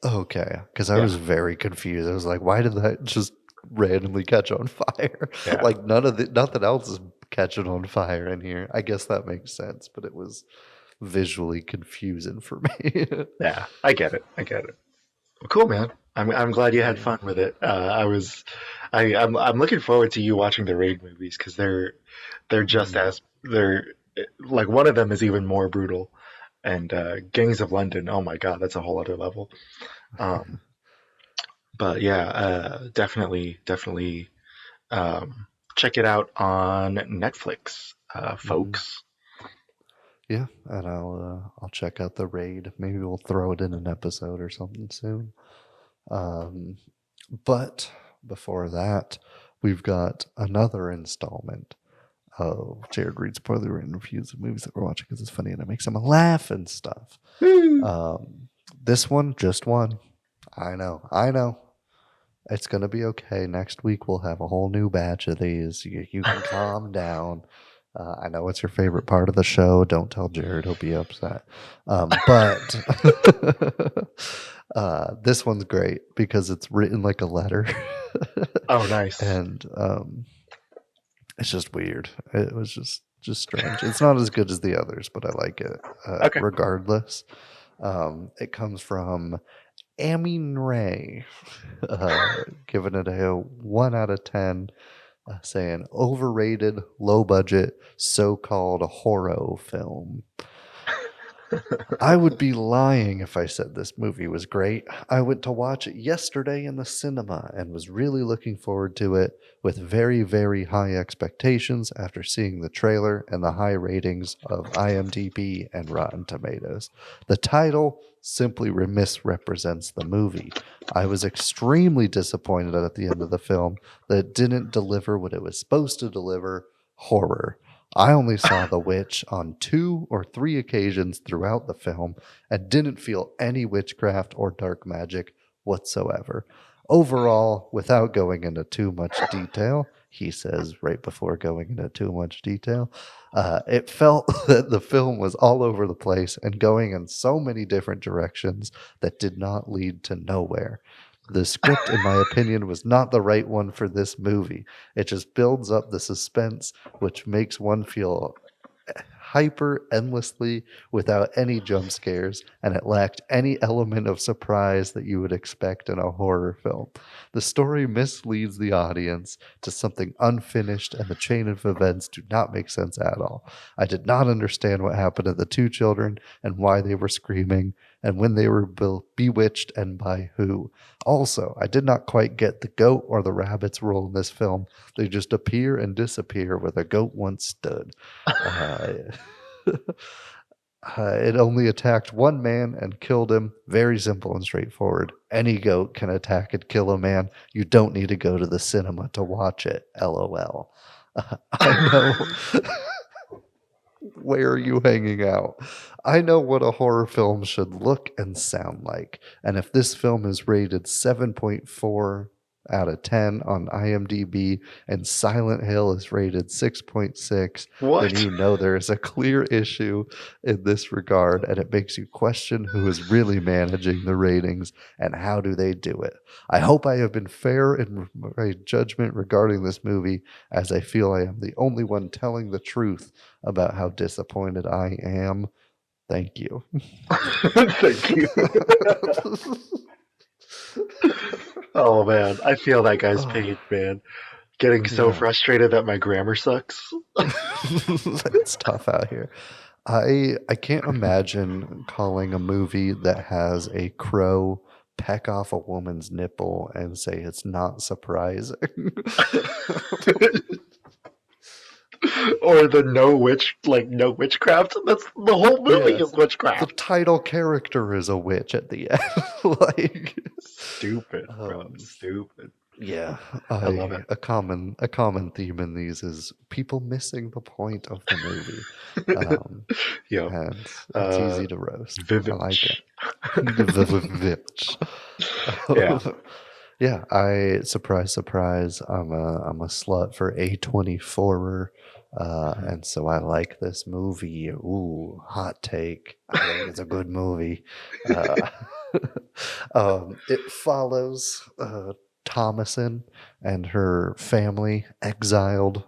Speaker 5: Okay, because I was very confused. I was like, why did that just randomly catch on fire?
Speaker 9: Yeah.
Speaker 5: Like nothing else is catching on fire in here. I guess that makes sense, but it was visually confusing for me.
Speaker 9: Yeah, I get it. Well, cool, man. I'm glad you had fun with it. I'm looking forward to you watching the Raid movies because they're just as they're like one of them is even more brutal, and Gangs of London. Oh my God, that's a whole other level. But yeah, definitely check it out on Netflix, folks.
Speaker 5: Yeah, and I'll check out the Raid. Maybe we'll throw it in an episode or something soon. But before that, we've got another installment of Jared reads poorly written reviews of movies that we're watching because it's funny and it makes him laugh and stuff. This one, just one. I know. It's going to be okay. Next week, we'll have a whole new batch of these. You can calm down. I know it's your favorite part of the show. Don't tell Jared. He'll be upset. But this one's great because it's written like a letter.
Speaker 9: Oh, nice.
Speaker 5: And it's just weird. It was just strange. It's not as good as the others, but I like it
Speaker 9: Okay.
Speaker 5: regardless. It comes from Amin Ray, giving it a 1 out of 10, saying overrated, low budget, so-called horror film. I would be lying if I said this movie was great. I went to watch it yesterday in the cinema and was really looking forward to it with very, very high expectations after seeing the trailer and the high ratings of IMDb and Rotten Tomatoes. The title simply misrepresents the movie. I was extremely disappointed at the end of the film that it didn't deliver what it was supposed to deliver: horror. I only saw the witch on 2 or 3 occasions throughout the film and didn't feel any witchcraft or dark magic whatsoever. Overall, without going into too much detail, he says right before going into too much detail, it felt that the film was all over the place and going in so many different directions that did not lead to nowhere. The script, in my opinion, was not the right one for this movie. It just builds up the suspense, which makes one feel hyper endlessly without any jump scares, and it lacked any element of surprise that you would expect in a horror film. The story misleads the audience to something unfinished, and the chain of events do not make sense at all. I did not understand what happened to the 2 children and why they were screaming, and when they were bewitched and by who. Also, I did not quite get the goat or the rabbit's role in this film. They just appear and disappear where the goat once stood. It only attacked one man and killed him. Very simple and straightforward. Any goat can attack and kill a man. You don't need to go to the cinema to watch it. LOL. I know. Where are you hanging out? I know what a horror film should look and sound like. And if this film is rated 7.4 out of 10 on IMDb and Silent Hill is rated 6.6, then you know there is a clear issue in this regard, and it makes you question who is really managing the ratings and how do they do it. I hope I have been fair in my judgment regarding this movie, as I feel I am the only one telling the truth about how disappointed I am. Thank you.
Speaker 9: Thank you. Oh man, I feel that guy's pain, man. Getting so frustrated that my grammar sucks.
Speaker 5: It's tough out here. I can't imagine calling a movie that has a crow peck off a woman's nipple and say it's not surprising.
Speaker 9: Or the no witchcraft. That's the whole movie is witchcraft.
Speaker 5: The title character is a witch at the end. Like,
Speaker 9: stupid, bro. Stupid.
Speaker 5: Yeah,
Speaker 9: I love it.
Speaker 5: a common theme in these is people missing the point of the movie, um,
Speaker 9: Yeah.
Speaker 5: and it's
Speaker 9: Uh,
Speaker 5: easy to roast. I like it.
Speaker 9: Vivitch.
Speaker 5: Vivitch.
Speaker 9: Yeah.
Speaker 5: Yeah, I surprise, I'm a slut for A24,
Speaker 9: Mhm.
Speaker 5: and so I like this movie. Ooh, hot take. I think it's a good movie. Uh, it follows Thomason and her family exiled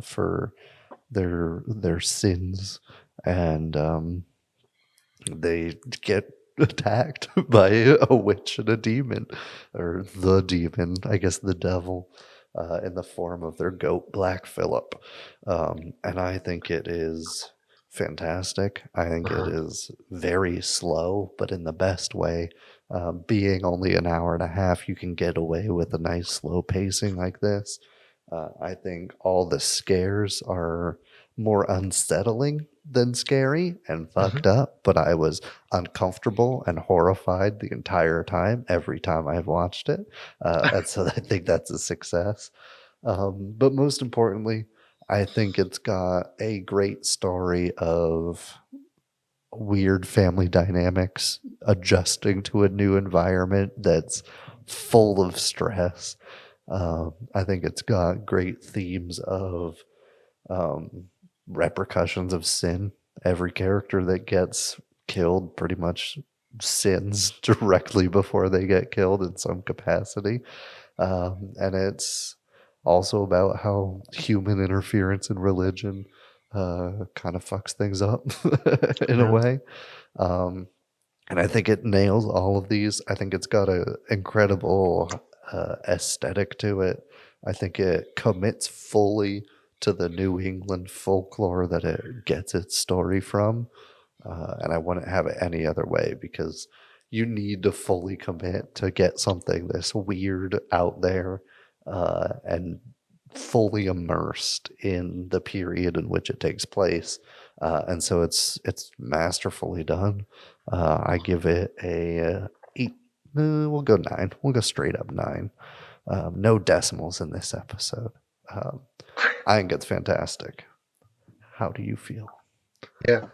Speaker 5: for their sins, and they get attacked by a witch and a demon, or the demon, I guess the devil, in the form of their goat, Black Phillip. And I think it is fantastic. I think it
Speaker 9: Uh-huh.
Speaker 5: is very slow, but in the best way. Being only an hour and a half, you can get away with a nice slow pacing like this. I think all the scares are more unsettling than scary and
Speaker 9: Mhm.
Speaker 5: fucked up, but I was uncomfortable and horrified the entire time, every time I've watched it. And so I think that's a success. But most importantly, I think it's got a great story of weird family dynamics adjusting to a new environment that's full of stress. I think it's got great themes of um, repercussions of sin. Every character that gets killed pretty much sins directly before they get killed in some capacity. And it's also about how human interference in religion kind of fucks things up in a
Speaker 9: Yeah.
Speaker 5: way. Um, and I think it nails all of these. I think it's got a incredible aesthetic to it. I think it commits fully to the New England folklore that it gets its story from, and I wouldn't have it any other way because you need to fully commit to get something this weird out there and fully immersed in the period in which it takes place. And so it's masterfully done. I give it a eight. We'll go 9. We'll go straight up 9. No decimals in this episode. Um, I think it's fantastic. How do you feel?
Speaker 9: Yeah.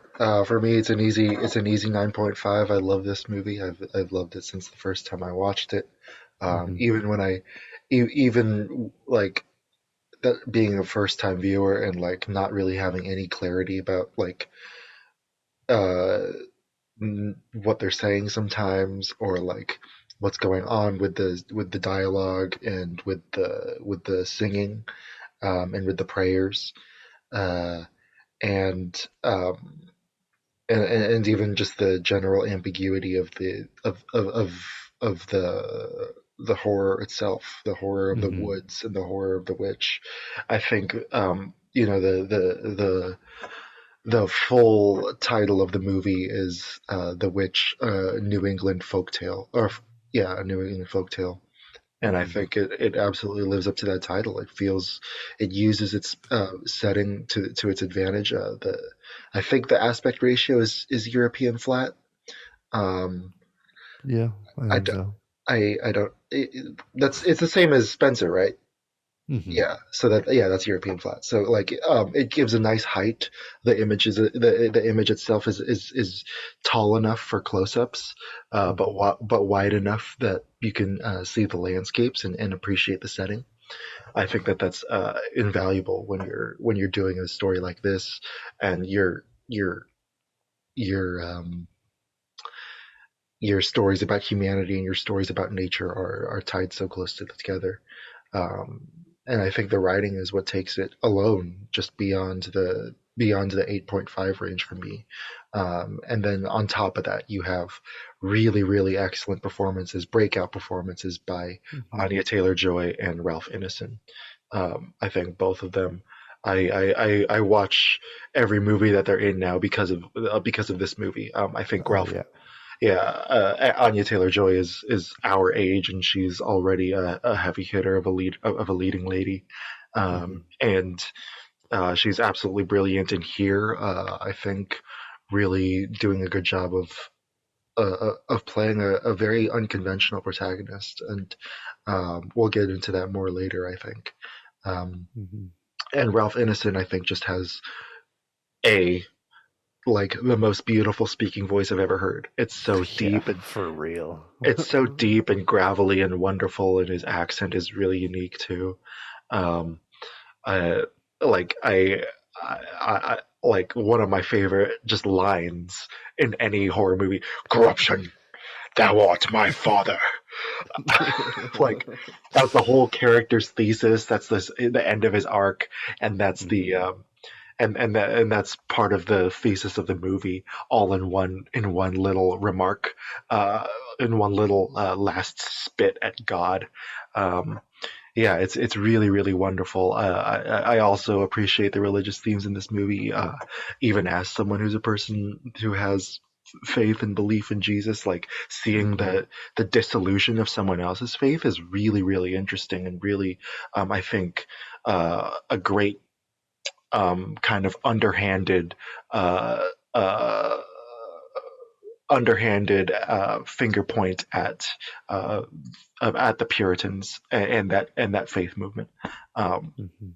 Speaker 9: For me, it's an easy 9.5. I love this movie. I've loved it since the first time I watched it.
Speaker 5: Hmm.
Speaker 9: Even when even like that being a first time viewer and like not really having any clarity about like uh what they're saying sometimes, or like what's going on with the dialogue and with the singing, and with the prayers, uh and um and even just the general ambiguity of the horror itself, the horror of the
Speaker 5: Hmm.
Speaker 9: woods and the horror of the witch. I think you know, the full title of the movie is The Witch, New England Folktale, or yeah, a New England Folktale. And I
Speaker 5: Hmm.
Speaker 9: think it absolutely lives up to that title. It uses its setting to its advantage. I think the aspect ratio is European flat. Um,
Speaker 5: Yeah, I
Speaker 9: I,
Speaker 5: think
Speaker 9: d-
Speaker 5: so.
Speaker 9: I don't. That's it's the same as Spencer, right?
Speaker 5: Hmm.
Speaker 9: Yeah. So that's European flat. So like it gives a nice height. The image itself is tall enough for close-ups,
Speaker 5: Hmm.
Speaker 9: but wide enough that you can see the landscapes and appreciate the setting. I think that's invaluable when you're doing a story like this, and your your stories about humanity and your stories about nature are tied so close together. Um, and I think the writing is what takes it alone just beyond the 8.5 range for me. And then on top of that, you have really excellent performances, breakout performances by
Speaker 5: Hmm.
Speaker 9: Anya Taylor-Joy and Ralph Ineson. I think both of them. I watch every movie that they're in now because of this movie. I think
Speaker 5: Oh
Speaker 9: Ralph
Speaker 5: yeah.
Speaker 9: Yeah, Anya Taylor-Joy is our age, and she's already a heavy hitter of a leading lady,
Speaker 5: Hmm.
Speaker 9: and she's absolutely brilliant in here. I think really doing a good job of playing a very unconventional protagonist, and we'll get into that more later, I think.
Speaker 5: Mm-hmm.
Speaker 9: And Ralph Ineson, I think, just has a like the most beautiful speaking voice I've ever heard. It's so
Speaker 5: Yeah,
Speaker 9: deep and
Speaker 5: for real.
Speaker 9: it's so deep and gravelly and wonderful, and his accent is really unique too. Um, I, like like one of my favorite just lines in any horror movie: "Corruption, thou art my father." Like that's the whole character's thesis. That's the end of his arc, and that's the and that's part of the thesis of the movie, all in one little remark, uh, in one little last spit at God. Um, yeah, it's really really wonderful. I also appreciate the religious themes in this movie, even as someone who's a person who has faith and belief in Jesus. Like seeing the dissolution of someone else's faith is really really interesting and really, I think, a great kind of underhanded. Uh, uh, Underhanded finger point uh, at the Puritans and that faith movement,
Speaker 5: Mhm.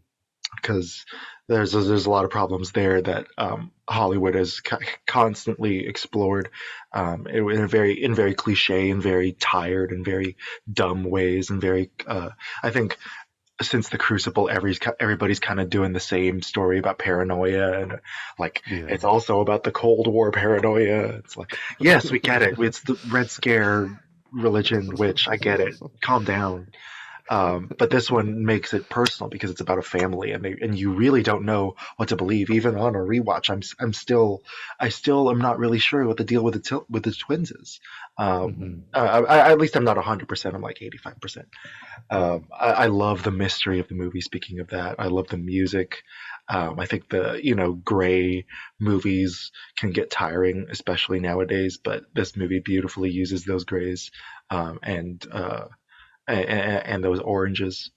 Speaker 9: because there's a lot of problems there that Hollywood has constantly explored, in very cliche and very tired and very dumb ways, and very I think since the Crucible, everybody's kind of doing the same story about paranoia, and like
Speaker 5: Yeah.
Speaker 9: it's also about the Cold War paranoia. It's like, yes, we get it. It's the Red Scare religion, which I get it. Calm down. But this one makes it personal because it's about a family, and you really don't know what to believe. Even on a rewatch, I still am not really sure what the deal with with the twins is.
Speaker 5: Mhm.
Speaker 9: At least I'm not 100%. I'm like 85%. I love the mystery of the movie. Speaking of that, I love the music. I think the gray movies can get tiring, especially nowadays. But this movie beautifully uses those grays, and those oranges,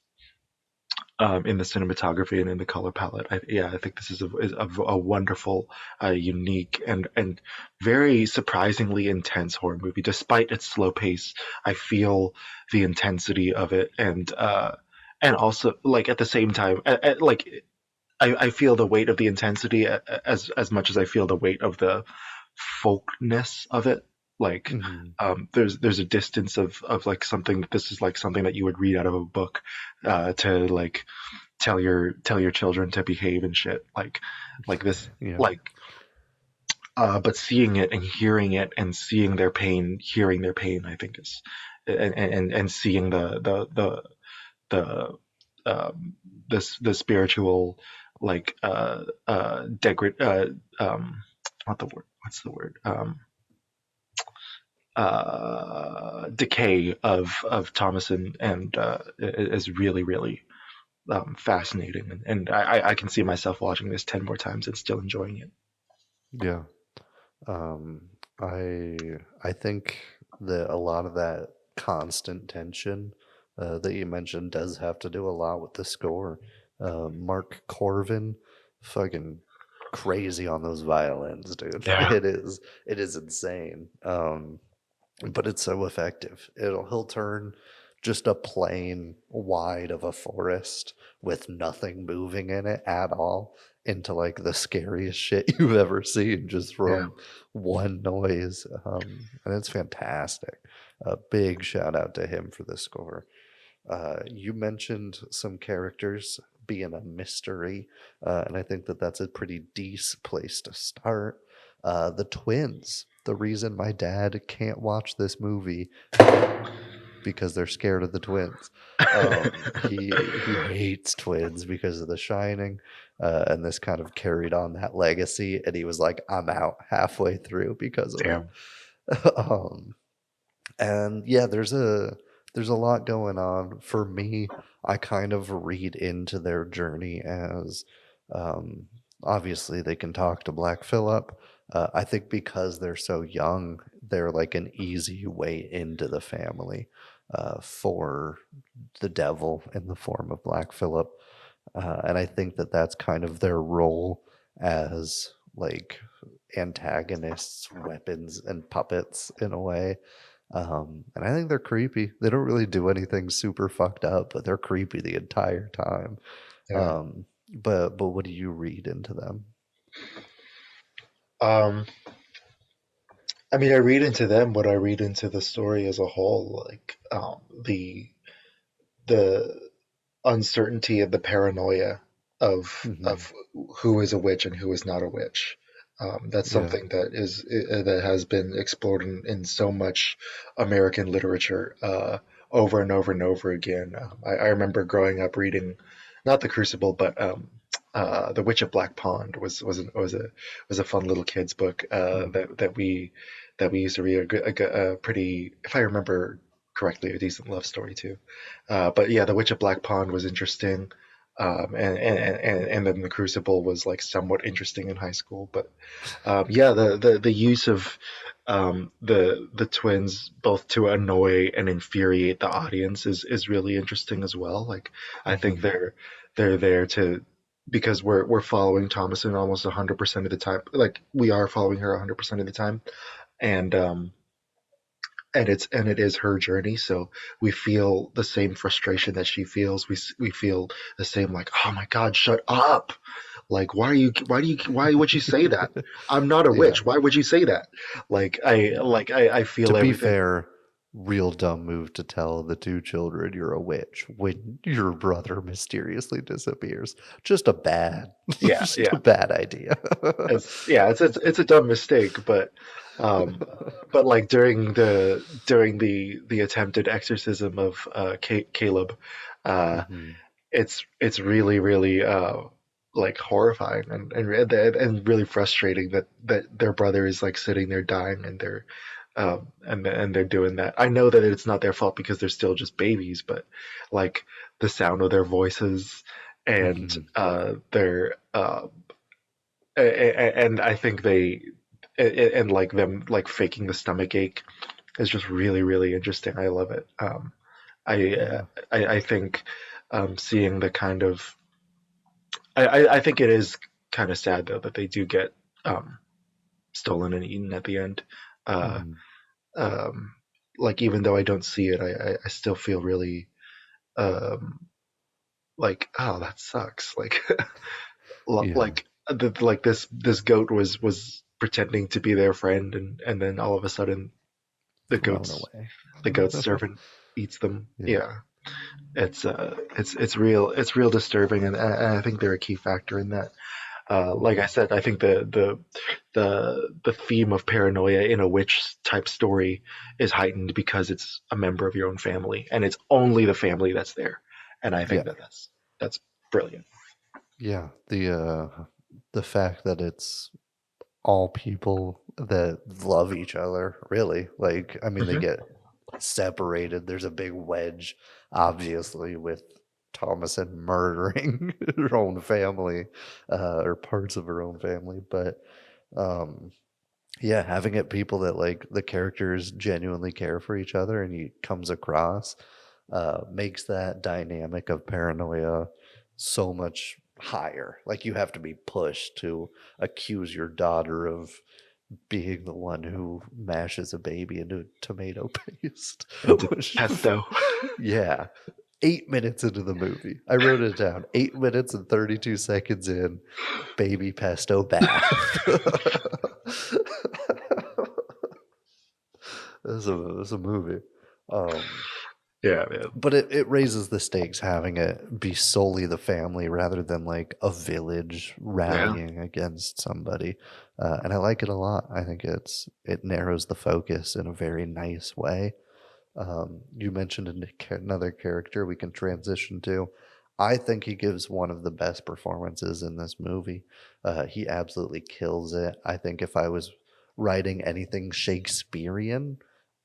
Speaker 9: in the cinematography and in the color palette. I think this is a wonderful, unique, and very surprisingly intense horror movie. Despite its slow pace, I feel the intensity of it, and also like at the same time, like I feel the weight of the intensity as much as I feel the weight of the folkness of it. Like,
Speaker 5: Mhm.
Speaker 9: there's a distance of like something. This is like something that you would read out of a book, to like tell your children to behave and shit. Like this,
Speaker 5: Yeah.
Speaker 9: like, but seeing it and hearing it and seeing their pain, hearing their pain, I think is, and seeing the the spiritual, like, what the word? What's the word? Decay of Thomason, and is really really fascinating, and I can see myself watching this 10 more times and still enjoying it.
Speaker 5: Yeah. Um, I think that a lot of that constant tension that you mentioned does have to do a lot with the score. Mark Corvin, fucking crazy on those violins, dude.
Speaker 9: Yeah.
Speaker 5: It is insane. But it's so effective. He'll turn just a plain wide of a forest with nothing moving in it at all into like the scariest shit you've ever seen just
Speaker 9: Yeah.
Speaker 5: from one noise. And it's fantastic. A big shout out to him for the score. You mentioned some characters being a mystery, and I think that that's a pretty decent place to start. The twins. The reason my dad can't watch this movie because they're scared of the twins. He hates twins because of The Shining, and this kind of carried on that legacy. And he was like, "I'm out halfway through because of
Speaker 9: Damn.
Speaker 5: it." And yeah, there's a lot going on. For me, I kind of read into their journey as, um, obviously they can talk to Black Phillip. I think because they're so young, they're like an easy way into the family, for the devil in the form of Black Phillip. And I think that that's kind of their role as like antagonists, weapons, and puppets in a way. And I think they're creepy. They don't really do anything super fucked up, but they're creepy the entire time.
Speaker 9: Yeah.
Speaker 5: But what do you read into them?
Speaker 9: Um, I mean, I read into them what I read into the story as a whole, like the uncertainty of the paranoia of who is a witch and who is not a witch. That's
Speaker 5: Yeah.
Speaker 9: something that has been explored in so much American literature over and over and over again. I remember growing up reading, not The Crucible, but The Witch of Black Pond was a fun little kids book that we used to read. A pretty, if I remember correctly, a decent love story too. But yeah, The Witch of Black Pond was interesting. And then The Crucible was like somewhat interesting in high school. But yeah, the use of the twins both to annoy and infuriate the audience is really interesting as well. Like I think they're there to, because we're following Thomason almost 100% of the time. Like we are following her 100% of the time, and it is her journey, so we feel the same frustration that she feels. We feel the same, like, oh my god, shut up, like why would you say that? I'm not a
Speaker 5: Yeah.
Speaker 9: witch, why would you say that? I feel
Speaker 5: To be
Speaker 9: everything.
Speaker 5: fair, real dumb move to tell the two children you're a witch when your brother mysteriously disappears. Just a bad,
Speaker 9: Yeah,
Speaker 5: just
Speaker 9: yeah.
Speaker 5: a bad idea.
Speaker 9: It's a dumb mistake, but like during the attempted exorcism of Caleb, uh
Speaker 5: Mhm.
Speaker 9: it's really like horrifying and really frustrating that their brother is like sitting there dying, and they're doing that. I know that it's not their fault because they're still just babies, but like the sound of their voices and
Speaker 5: Mhm.
Speaker 9: their and I think and like them like faking the stomach ache is just really interesting. I love it.
Speaker 5: Yeah.
Speaker 9: I think seeing the kind of I think it is kind of sad though that they do get stolen and eaten at the end. Uh,
Speaker 5: Mhm.
Speaker 9: um, like even though I don't see it, I still feel really um, like, oh, that sucks. Like
Speaker 5: Yeah.
Speaker 9: like this goat was pretending to be their friend, and then all of a sudden the
Speaker 5: Thrown
Speaker 9: goat's
Speaker 5: away.
Speaker 9: the goat's servant eats them.
Speaker 5: Yeah.
Speaker 9: Yeah, it's real disturbing, and I think they're a key factor in that. Like I said, I think the theme of paranoia in a witch type story is heightened because it's a member of your own family, and it's only the family that's there, and I think
Speaker 5: Yeah.
Speaker 9: that's brilliant.
Speaker 5: Yeah. The fact that it's all people that love each other, really. Like, I mean, they
Speaker 9: Hmm.
Speaker 5: get separated. There's a big wedge, obviously, with Thomason murdering her own family, or parts of her own family. But um, yeah, having it people that like the characters genuinely care for each other and he comes across makes that dynamic of paranoia so much higher. Like you have to be pushed to accuse your daughter of being the one who mashes a baby into tomato paste.
Speaker 9: Into
Speaker 5: Which,
Speaker 9: pesto.
Speaker 5: yeah. 8 minutes into the movie. I wrote it down. 8 minutes and 32 seconds in, baby pesto bath. It's a movie.
Speaker 9: Yeah, man.
Speaker 5: But it raises the stakes having it be solely the family rather than like a village
Speaker 9: Yeah.
Speaker 5: rallying against somebody. And I like it a lot. I think it narrows the focus in a very nice way. You mentioned another character we can transition to. I think he gives one of the best performances in this movie. He absolutely kills it. I think if I was writing anything Shakespearean,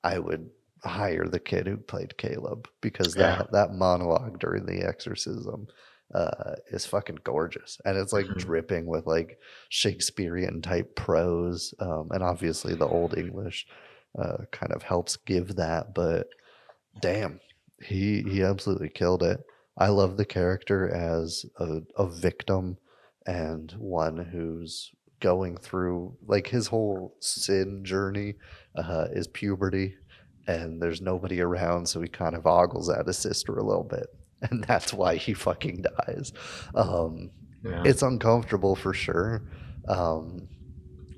Speaker 5: I would hire the kid who played Caleb because
Speaker 9: Yeah.
Speaker 5: that monologue during the exorcism is fucking gorgeous, and it's like
Speaker 9: Mhm.
Speaker 5: dripping with like Shakespearean type prose, and obviously the Old English kind of helps give that. But damn, he absolutely killed it. I love the character as a victim and one who's going through like his whole sin journey is puberty, and there's nobody around, so he kind of ogles at his sister a little bit, and that's why he fucking dies.
Speaker 9: Yeah.
Speaker 5: It's uncomfortable for sure.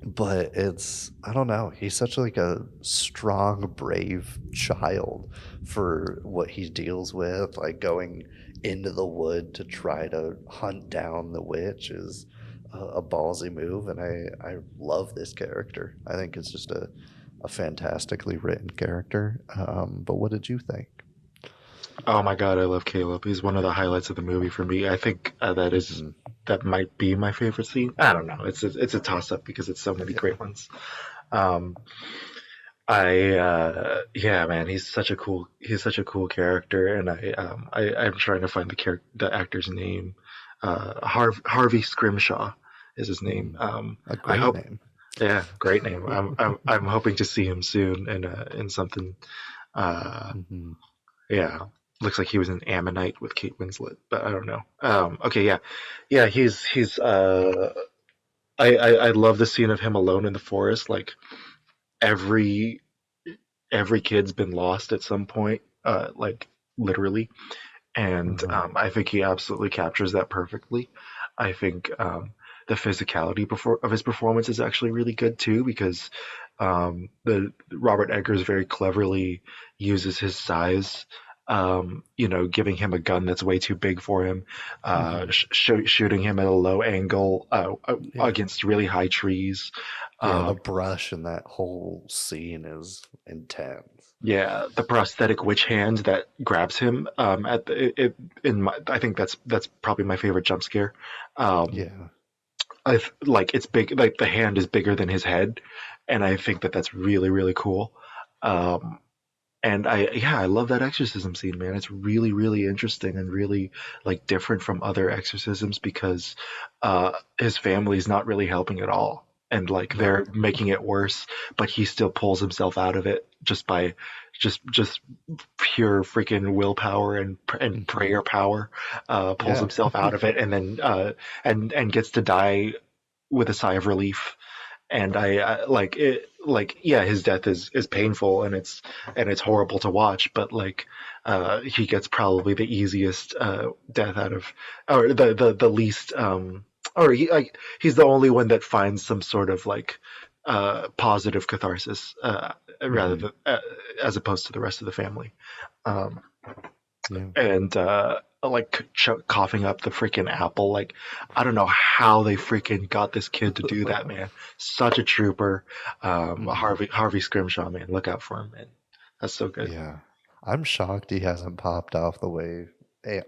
Speaker 5: But it's, I don't know, he's such like a strong, brave child for what he deals with. Like going into the wood to try to hunt down the witch is a ballsy move, and I love this character. I think it's just a fantastically written character. But what did you think?
Speaker 9: Oh my God, I love Caleb. He's one of the highlights of the movie for me. I think that might be my favorite scene. I don't know. It's a toss up because it's so many great ones. Um, yeah, man, he's such a cool character, and I'm trying to find the actor's name. Harvey Scrimshaw is his name.
Speaker 5: A
Speaker 9: I
Speaker 5: great
Speaker 9: hope.
Speaker 5: name.
Speaker 9: Yeah, great name. I'm hoping to see him soon in something.
Speaker 5: Hmm.
Speaker 9: Yeah, looks like he was in Ammonite with Kate Winslet, but I don't know. Okay, yeah. I love the scene of him alone in the forest. Like every kid's been lost at some point, like literally, and I think he absolutely captures that perfectly. I think the physicality of his performance is actually really good too, because the Robert Eggers very cleverly uses his size, giving him a gun that's way too big for him, shooting him at a low angle
Speaker 5: Yeah.
Speaker 9: against really high trees.
Speaker 5: Yeah, the brush in that whole scene is intense.
Speaker 9: Yeah, the prosthetic witch hand that grabs him I think that's probably my favorite jump scare.
Speaker 5: Yeah.
Speaker 9: Like it's big, like the hand is bigger than his head, and I think that's really really cool. Um, and I love that exorcism scene, man. It's really really interesting and really like different from other exorcisms because his family's not really helping at all, and like they're making it worse, but he still pulls himself out of it just by just pure freaking willpower and prayer power. Pulls
Speaker 5: Yeah.
Speaker 9: himself out of it, and then and gets to die with a sigh of relief. And I like it, like yeah, his death is painful, and it's horrible to watch, but like he gets probably the easiest death out of, or the least or he's the only one that finds some sort of like positive catharsis, rather than as opposed to the rest of the family. um
Speaker 5: Yeah.
Speaker 9: and like coughing up the freaking apple. Like, I don't know how they freaking got this kid to do that, man. Such a trooper. Harvey Scrimshaw, man. Look out for him, man. That's so good.
Speaker 5: Yeah. I'm shocked he hasn't popped off the way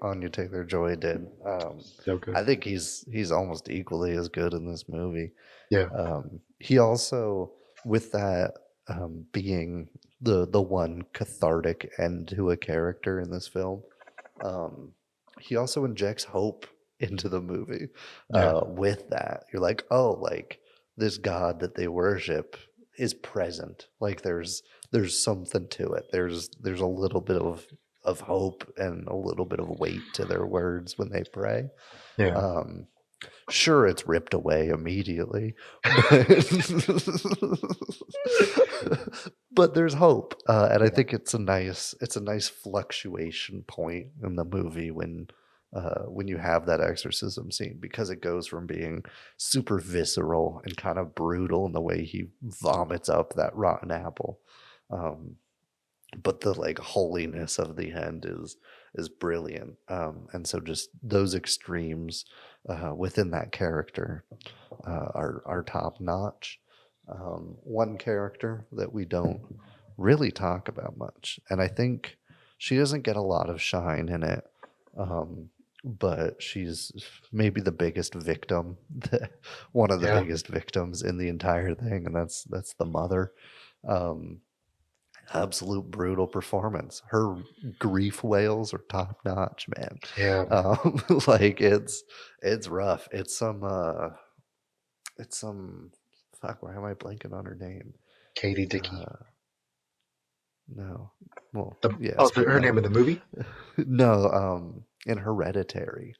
Speaker 5: Anya Taylor-Joy did.
Speaker 9: So good.
Speaker 5: I think he's almost equally as good in this movie.
Speaker 9: Yeah.
Speaker 5: He also, with that being the one cathartic end to a character in this film, he also injects hope into the movie.
Speaker 9: Yeah.
Speaker 5: With that, you're like, oh, like this God that they worship is present. Like there's something to it. There's a little bit of hope and a little bit of weight to their words when they pray.
Speaker 9: Yeah.
Speaker 5: Sure, it's ripped away immediately, but there's hope, and I think it's a nice fluctuation point in the movie when you have that exorcism scene, because it goes from being super visceral and kind of brutal in the way he vomits up that rotten apple, but the like holiness of the end is brilliant, and so just those extremes within that character are top notch. One character that we don't really talk about much, and I think she doesn't get a lot of shine in it, but she's maybe the biggest victim, one of the biggest victims in the entire thing, and that's the mother. Absolute brutal performance. Her grief wails are top notch, man.
Speaker 9: Yeah.
Speaker 5: Like it's rough. It's some fuck. Why am I blanking on her name?
Speaker 9: Katie Dickey.
Speaker 5: No. Well,
Speaker 9: Her
Speaker 5: but no.
Speaker 9: name in the movie?
Speaker 5: No. In Hereditary.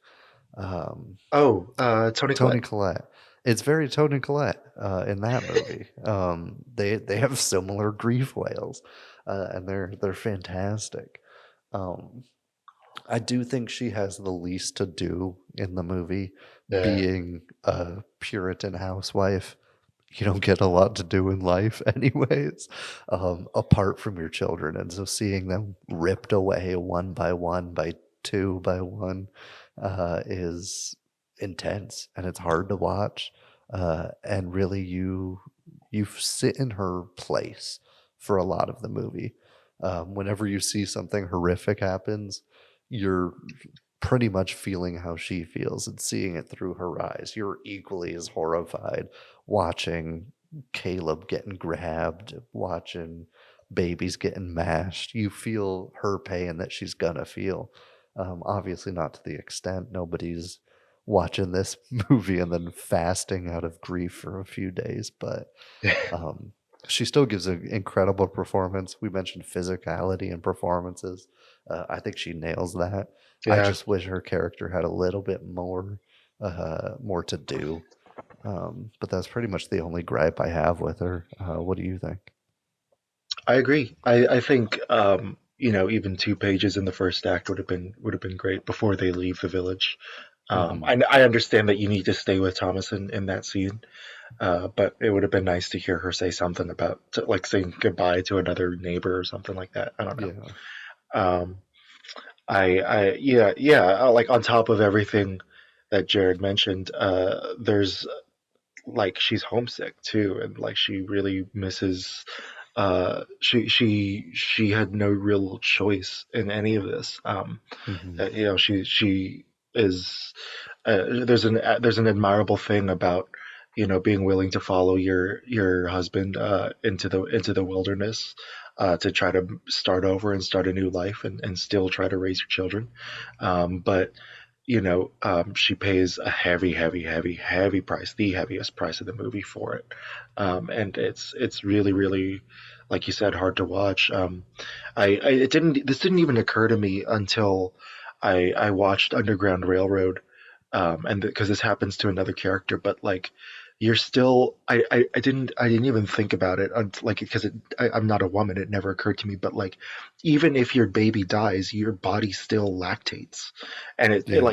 Speaker 9: Toni
Speaker 5: Toni
Speaker 9: Collette.
Speaker 5: Collette. It's very Toni Collette in that movie. They have similar grief wails, and they're fantastic. Um, I do think she has the least to do in the movie,
Speaker 9: Yeah.
Speaker 5: being a Puritan housewife. You don't get a lot to do in life, anyways, apart from your children. And so seeing them ripped away one by one, by two by one, is intense and it's hard to watch. And really, you sit in her place for a lot of the movie. Whenever you see something horrific happens, you're pretty much feeling how she feels and seeing it through her eyes. You're equally as horrified watching Caleb getting grabbed, watching babies getting mashed. You feel her pain that she's gonna feel. Obviously, not to the extent nobody's watching this movie and then fasting out of grief for a few days, but um, she still gives an incredible performance. We mentioned physicality and performances. I think she nails that. I
Speaker 9: Yeah.
Speaker 5: just wish her character had a little bit more to do. But that's pretty much the only gripe I have with her. What do you think?
Speaker 9: I agree. I think even 2 pages in the first act would have been great before they leave the village.
Speaker 5: Hmm.
Speaker 9: I understand that you need to stay with Thomas in that scene, but it would have been nice to hear her say something about like saying goodbye to another neighbor or something like that. I don't know.
Speaker 5: Yeah.
Speaker 9: Um, yeah. Like on top of everything that Jared mentioned, there's like she's homesick too, and like she really misses. She had no real choice in any of this.
Speaker 5: Hmm.
Speaker 9: She is. There's an admirable thing about being willing to follow your husband into the wilderness to try to start over and start a new life and still try to raise your children. But she pays a heavy, heavy, heavy, heavy price, the heaviest price of the movie for it. And it's really, really, like you said, hard to watch. This didn't even occur to me until I watched Underground Railroad, and because this happens to another character, but like you're still I didn't even think about it until, like, because I'm not a woman, it never occurred to me, but like even if your baby dies, your body still lactates, and
Speaker 5: Yeah.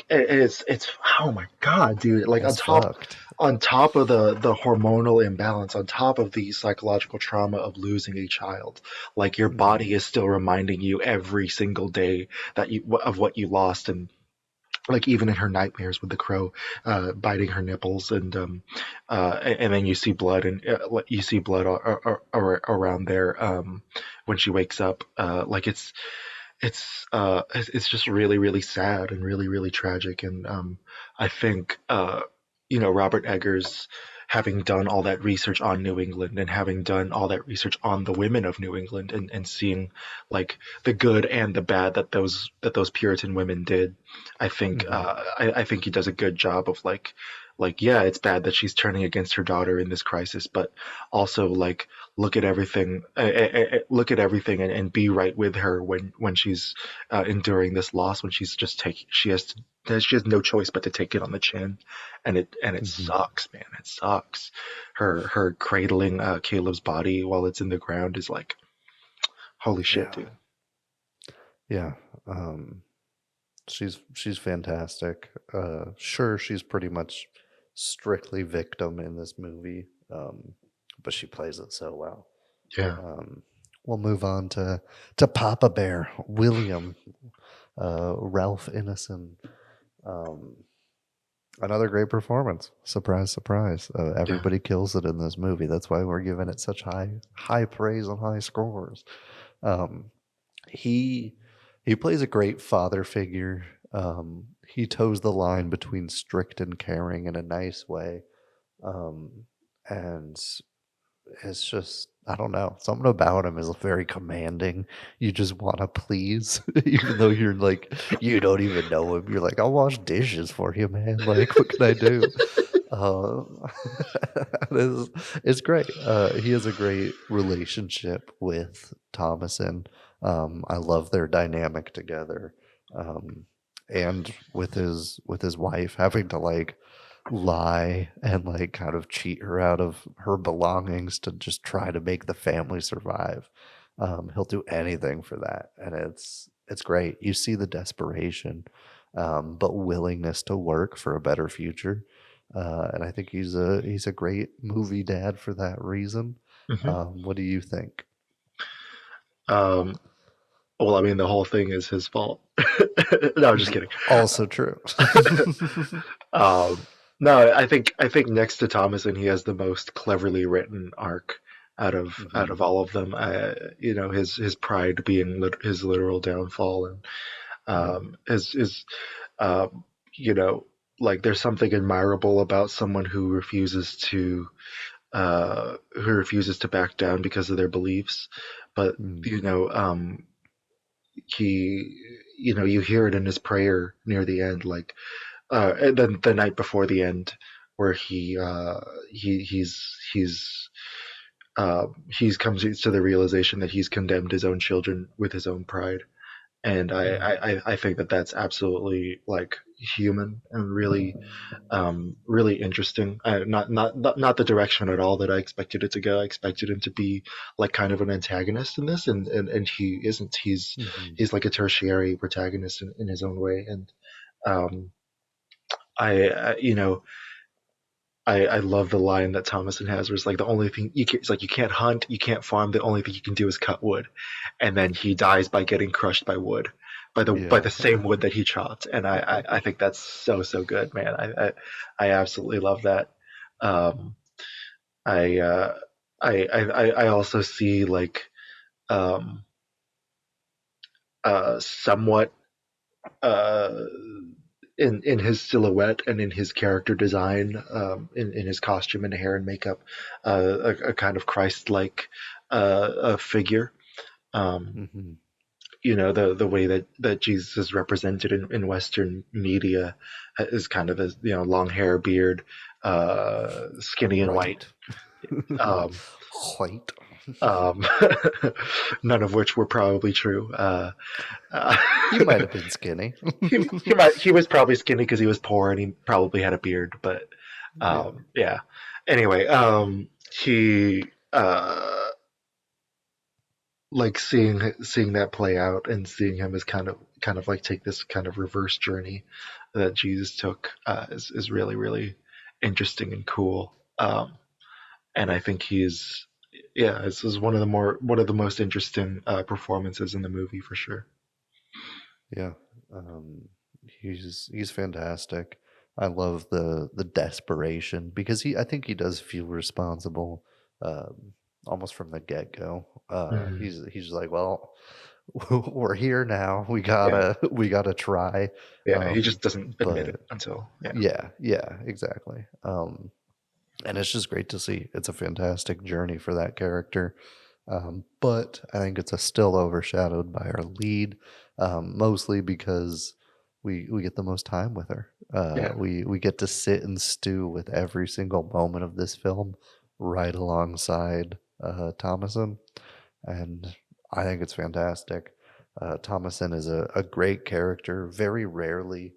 Speaker 9: it's oh my god, dude, like
Speaker 5: That's fucked.
Speaker 9: on top of the hormonal imbalance, on top of the psychological trauma of losing a child, like your
Speaker 5: Hmm.
Speaker 9: body is still reminding you every single day of what you lost. And like even in her nightmares with the crow biting her nipples, and then you see blood, and you see blood around there when she wakes up. Like it's just really, really sad and really, really tragic. And I think Robert Eggers, having done all that research on New England and having done all that research on the women of New England, and seeing like the good and the bad that those Puritan women did, I think
Speaker 5: Hmm.
Speaker 9: I think he does a good job of like yeah, it's bad that she's turning against her daughter in this crisis, but also like look at everything, and be right with her when she's enduring this loss, when she has no choice but to take it on the chin, and it
Speaker 5: Hmm.
Speaker 9: sucks, man, it sucks. Her cradling Caleb's body while it's in the ground is like, holy shit,
Speaker 5: Yeah.
Speaker 9: dude.
Speaker 5: Yeah. Um, she's fantastic. Sure, she's pretty much strictly victim in this movie, but she plays it so well.
Speaker 9: Yeah.
Speaker 5: Um, we'll move on to Papa Bear, William, Ralph Ineson. Um, another great performance. Surprise, surprise.
Speaker 9: Yeah.
Speaker 5: Everybody kills it in this movie. That's why we're giving it such high praise and high scores. Um, he he plays a great father figure. He toes the line between strict and caring in a nice way. Um, and it's just, I don't know, something about him is very commanding. You just want to please, even though you're like, you don't even know him. You're like, I'll wash dishes for you, man. Like, what can I do? Uh, it's, it's great. He has a great relationship with Thomason. I love their dynamic together. Um, and with his wife having to like lie and like kind of cheat her out of her belongings to just try to make the family survive. He'll do anything for that, and it's great. You see the desperation, but willingness to work for a better future. And I think he's a great movie dad for that reason.
Speaker 9: Hmm.
Speaker 5: What do you think?
Speaker 9: Um, well, I mean, the whole thing is his fault. No, I'm just kidding.
Speaker 5: Also true.
Speaker 9: Um, no, I think next to Thomason, he has the most cleverly written arc out
Speaker 5: Mhm.
Speaker 9: of all of them. His pride being his literal downfall, and
Speaker 5: Yeah.
Speaker 9: his um, you know, like there's something admirable about someone who refuses to back down because of their beliefs, but
Speaker 5: Mm.
Speaker 9: he you hear it in his prayer near the end, like and then the night before the end, where he's comes to the realization that he's condemned his own children with his own pride, and
Speaker 5: Mm.
Speaker 9: I think that that's absolutely like human and really really interesting. Not the direction at all that I expected it to go. I expected him to be like kind of an antagonist in this, and he isn't.
Speaker 5: Mhm.
Speaker 9: He's like a tertiary protagonist in his own way, and um, I you know I love the line that Thomason has, where it's like the only thing it's like you can't hunt, you can't farm. The only thing you can do is cut wood, and then he dies by getting crushed by wood, by
Speaker 5: Yeah.
Speaker 9: the same wood that he chopped. And I think that's so good, man. I absolutely love that. Um, I I also see like um, somewhat uh, in his silhouette and in his character design, in his costume and hair and makeup, a kind of Christ-like a figure. Um,
Speaker 5: Mhm.
Speaker 9: the way that Jesus is represented in Western media is kind of a long hair, beard, skinny and white.
Speaker 5: Right.
Speaker 9: Um,
Speaker 5: White.
Speaker 9: um, none of which were probably true. Uh,
Speaker 5: He might have been skinny.
Speaker 9: he was probably skinny because he was poor and he probably had a beard, but
Speaker 5: Yeah.
Speaker 9: yeah. Anyway, he like seeing that play out and seeing him as kind of like take this kind of reverse journey that Jesus took is really really interesting and cool. And I think this is one of the most interesting performances in the movie for sure.
Speaker 5: Yeah. Um, he's fantastic. I love the desperation because I think he does feel responsible, almost from the get go.
Speaker 9: Mhm.
Speaker 5: He's like, well, we're here now. We
Speaker 9: Yeah,
Speaker 5: gotta try.
Speaker 9: yeah. He just doesn't admit
Speaker 5: But
Speaker 9: it until yeah.
Speaker 5: yeah, exactly. And it's just great to see. It's a fantastic journey for that character. But I think it's still overshadowed by our lead, mostly because we get the most time with her.
Speaker 9: Yeah.
Speaker 5: We get to sit and stew with every single moment of this film right alongside Thomason, and I think it's fantastic. Thomason is a great character. Very rarely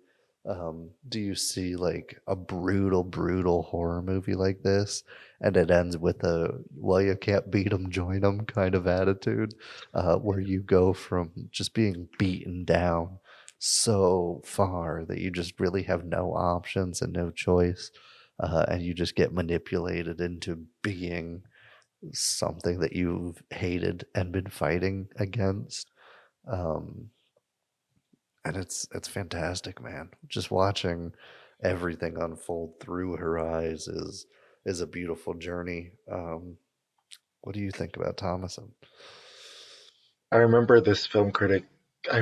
Speaker 5: do you see like a brutal horror movie like this, and it ends with a well, you can't beat them, join them kind of attitude, where you go from just being beaten down so far that you just really have no options and no choice, and you just get manipulated into being something that you've hated and been fighting against. Um, and it's fantastic, man. Just watching everything unfold through her eyes is a beautiful journey. What do you think about Thomason?
Speaker 9: I remember this film critic. I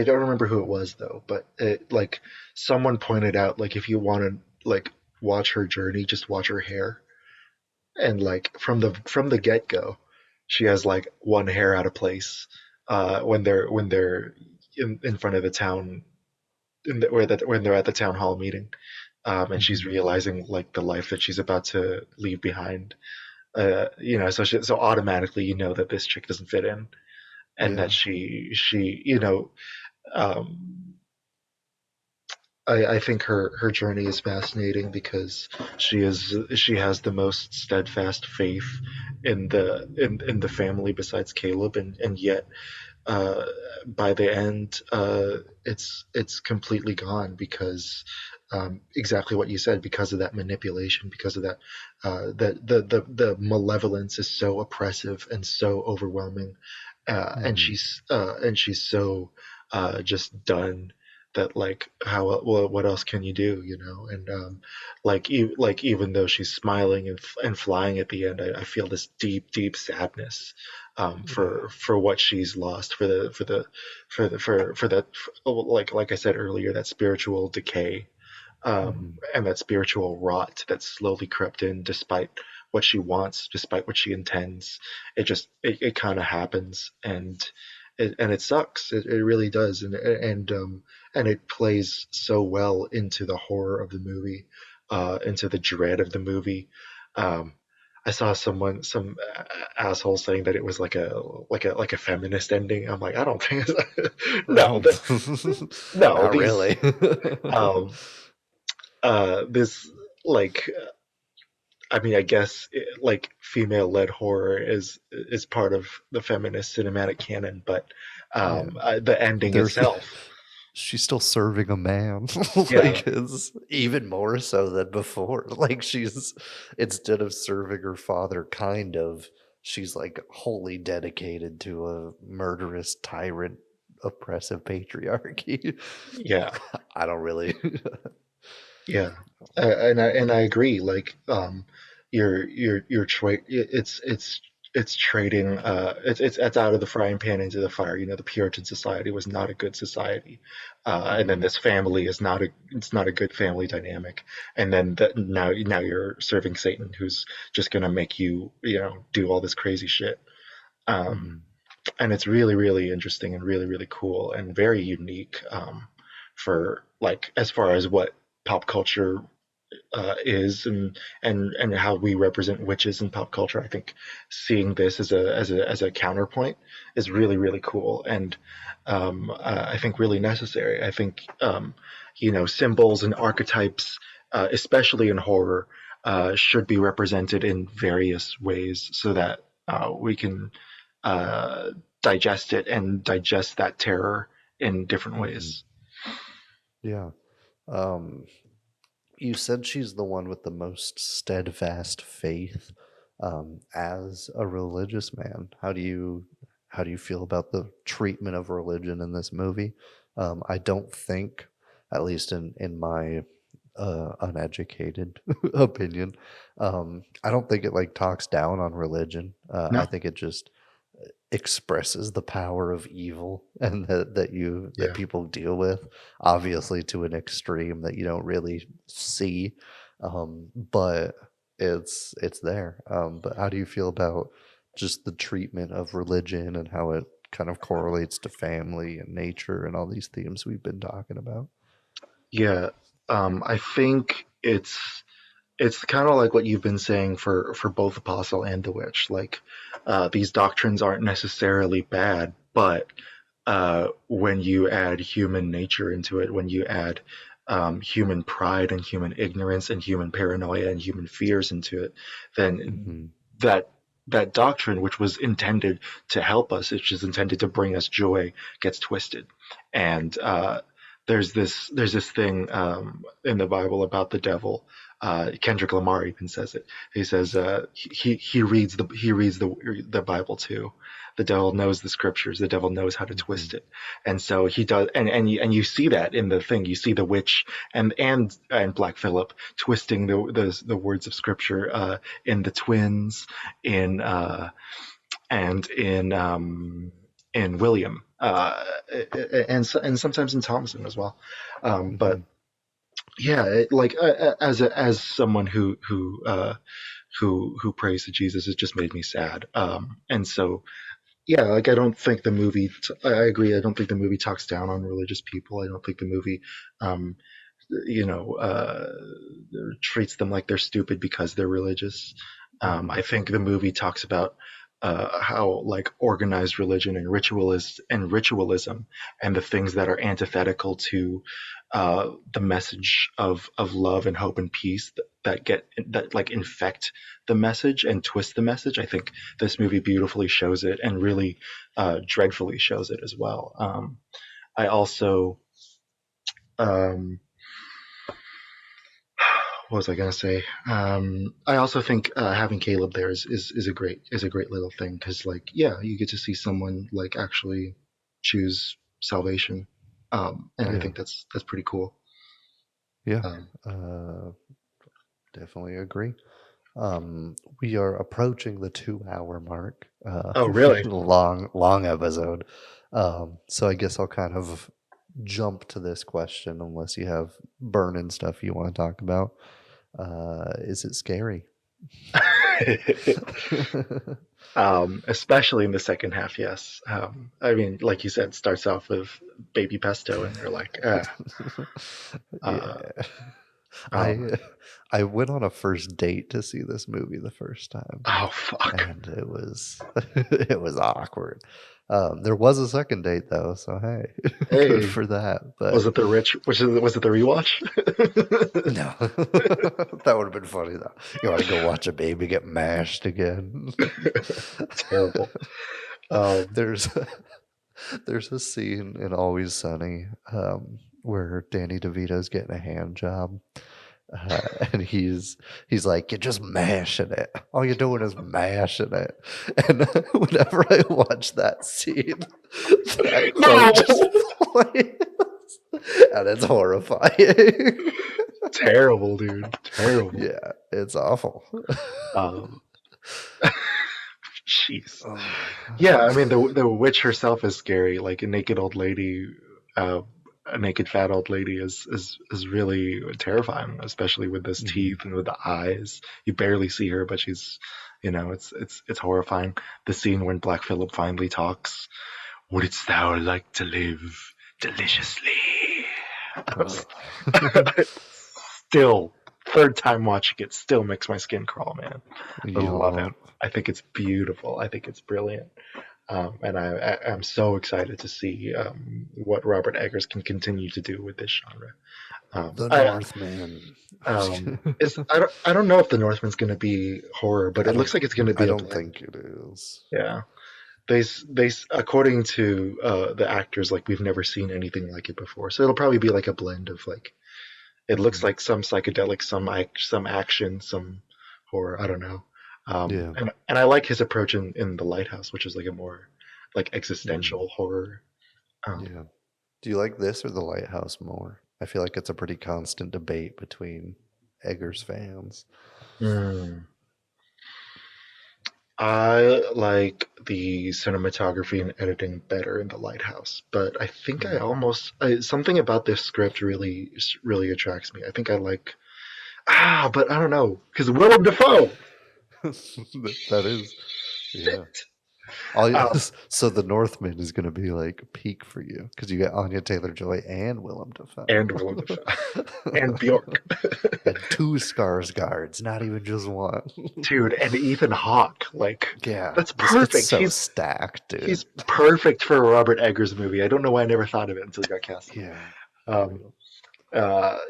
Speaker 9: don't remember who it was though, but like someone pointed out like if you want to like watch her journey, just watch her hair, and like from the get go, she has like one hair out of place when they're in front of the town when they're at the town hall meeting, and she's
Speaker 5: Mhm.
Speaker 9: realizing like the life that she's about to leave behind. So automatically you know that this chick doesn't fit in, and that
Speaker 5: Yeah.
Speaker 9: she um I think her journey is fascinating because she has the most steadfast faith in the family besides Caleb, and yet uh, by the end, it's completely gone because exactly what you said, because of that manipulation, because of that the malevolence is so oppressive and so overwhelming, and she's so just done that, like, how, well, what else can you do, you know? And like even though she's smiling and flying at the end, I feel this deep sadness for what she's lost, for that, like I said earlier, that spiritual decay, and that spiritual rot that slowly crept in despite what she wants, despite what she intends. It kind of happens, and it sucks. It really does, and it plays so well into the horror of the movie, into the dread of the movie. Um, I saw some asshole saying that it was like a feminist ending. I'm like, I don't think no, no,
Speaker 5: Not
Speaker 9: these
Speaker 5: really.
Speaker 9: um this, like, I mean, I guess like female-led horror is part of the feminist cinematic canon, but
Speaker 5: Yeah.
Speaker 9: the ending
Speaker 5: There's
Speaker 9: itself,
Speaker 5: she's still serving a man.
Speaker 9: yeah,
Speaker 5: Like, it's even more so than before. Like, she's, instead of serving her father, kind of, she's like wholly dedicated to a murderous tyrant, oppressive patriarchy.
Speaker 9: yeah,
Speaker 5: I don't really.
Speaker 9: yeah, and I agree. Like, it's trading, it's out of the frying pan into the fire. You know, the Puritan society was not a good society, and then this family is not a it's not a good family dynamic. And then now you're serving Satan, who's just gonna make you, you know, do all this crazy shit. Um,
Speaker 5: Mhm.
Speaker 9: and it's really interesting and really cool and very unique, for, like, as far as what pop culture is, and how we represent witches in pop culture. I think seeing this as a counterpoint is really cool, and I think really necessary. I think, you know, symbols and archetypes, especially in horror, should be represented in various ways so that we can uh, digest it and digest that terror in different
Speaker 5: Mhm.
Speaker 9: ways.
Speaker 5: Yeah. Um, you said she's the one with the most steadfast faith. As a religious man, how do you feel about the treatment of religion in this movie? I don't think, at least in my uneducated opinion, I don't think it like talks down on religion. I
Speaker 9: No,
Speaker 5: think it just expresses the power of evil and that
Speaker 9: yeah,
Speaker 5: people deal with, obviously to an extreme that you don't really see, but it's there. But how do you feel about just the treatment of religion and how it kind of correlates to family and nature and all these themes we've been talking about?
Speaker 9: yeah. I think it's kind of like what you've been saying for both Apostle and the Witch. Like, these doctrines aren't necessarily bad, but when you add human nature into it, when you add human pride and human ignorance and human paranoia and human fears into it, then
Speaker 5: Hmm.
Speaker 9: that that doctrine, which was intended to help us, which is intended to bring us joy, gets twisted. And there's this thing in the Bible about the devil. Kendrick Lamar even says it. He says he reads the Bible too. The devil knows the scriptures. The devil knows how to
Speaker 5: Hmm.
Speaker 9: twist it, and so he does. And you see that in the thing. You see the witch and Black Phillip twisting the words of scripture, in the twins, in and in William, and sometimes in Thomason as well. But
Speaker 5: Hmm.
Speaker 9: yeah, like, as someone who prays to Jesus, it just made me sad. And so yeah, like, I don't think the movie. I agree. I don't think the movie talks down on religious people. I don't think the movie, um, you know, treats them like they're stupid because they're religious.
Speaker 5: Hmm.
Speaker 9: I think the movie talks about how like organized religion and ritualism and the things that are antithetical to the message of love and hope and peace that like infect the message and twist the message. I think this movie beautifully shows it and really dreadfully shows it as well. I also what was I gonna say? I also think having Caleb there is a great little thing because like yeah, you get to see someone like actually choose salvation, and I think that's pretty cool.
Speaker 5: Yeah, definitely agree. We are approaching the 2 hour mark.
Speaker 9: Oh really?
Speaker 5: long episode. So I guess I'll kind of jump to this question unless you have burning stuff you want to talk about. Is it scary?
Speaker 9: Especially in the second half, yes. I mean, like you said, starts off with baby pesto, and you're like,
Speaker 5: I went on a first date to see this movie the first time.
Speaker 9: Oh fuck!
Speaker 5: And it was it was awkward. There was a second date though, so hey, good for that. But
Speaker 9: was it the rewatch?
Speaker 5: No, that would have been funny though. You want to go watch a baby get mashed again?
Speaker 9: Terrible.
Speaker 5: There's a scene in Always Sunny where Danny DeVito's getting a hand job. And he's like, you're just mashing it. All you're doing is mashing it. And whenever I watch that scene, that quote just plays, and it's horrifying.
Speaker 9: Terrible, dude. Terrible.
Speaker 5: Yeah, it's awful.
Speaker 9: Jeez. Yeah, I mean the witch herself is scary. Like a naked old lady. A naked fat old lady is really terrifying, especially with those teeth and with the eyes. You barely see her, but she's, it's horrifying. The scene when Black Phillip finally talks, "Wouldst thou like to live deliciously?" Still, third time watching it, still makes my skin crawl, man. I love it. I think it's beautiful. I think it's brilliant. And I'm so excited to see what Robert Eggers can continue to do with this genre.
Speaker 5: The Northman.
Speaker 9: I don't know if The Northman's going to be horror, but it looks like it's going to be.
Speaker 5: I don't think it is.
Speaker 9: Yeah, they according to the actors, like we've never seen anything like it before, so it'll probably be like a blend of like. It looks like some psychedelic, some action, some horror. I don't know. And I like his approach in The Lighthouse, which is like a more like existential horror.
Speaker 5: Yeah. Do you like this or The Lighthouse more? I feel like it's a pretty constant debate between Eggers fans.
Speaker 9: I like the cinematography and editing better in The Lighthouse, but I think something about this script really attracts me. I think I like but I don't know because Willem Dafoe.
Speaker 5: That is, yeah. So The Northman is going to be like peak for you because you got Anya Taylor-Joy and Willem Dafoe
Speaker 9: and Bjork
Speaker 5: and 2 Skarsgårds, not even just one,
Speaker 9: dude. And Ethan Hawke, like, yeah, that's perfect.
Speaker 5: It's so stacked, dude.
Speaker 9: He's perfect for a Robert Eggers movie. I don't know why I never thought of it until he got cast.
Speaker 5: Yeah.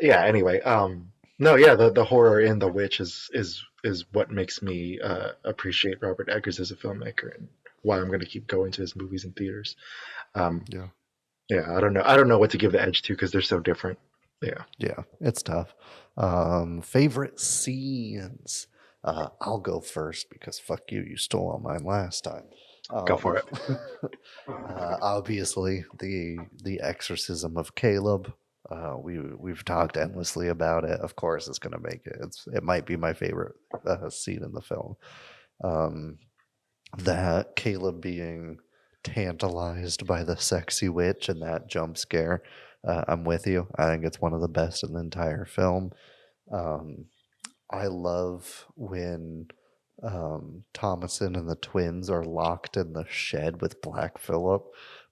Speaker 9: Yeah. Anyway. No. Yeah. The horror in The Witch is what makes me appreciate Robert Eggers as a filmmaker and why I'm going to keep going to his movies in theaters. Yeah, I don't know what to give the edge to because they're so different. Yeah,
Speaker 5: it's tough. Favorite scenes. I'll go first because fuck you, you stole all mine last time.
Speaker 9: Go for it.
Speaker 5: Obviously, the exorcism of Caleb. We've talked endlessly about it. Of course, it's gonna make it. It might be my favorite scene in the film. That Caleb being tantalized by the sexy witch and that jump scare. I'm with you. I think it's one of the best in the entire film. I love when Thomason and the twins are locked in the shed with Black Phillip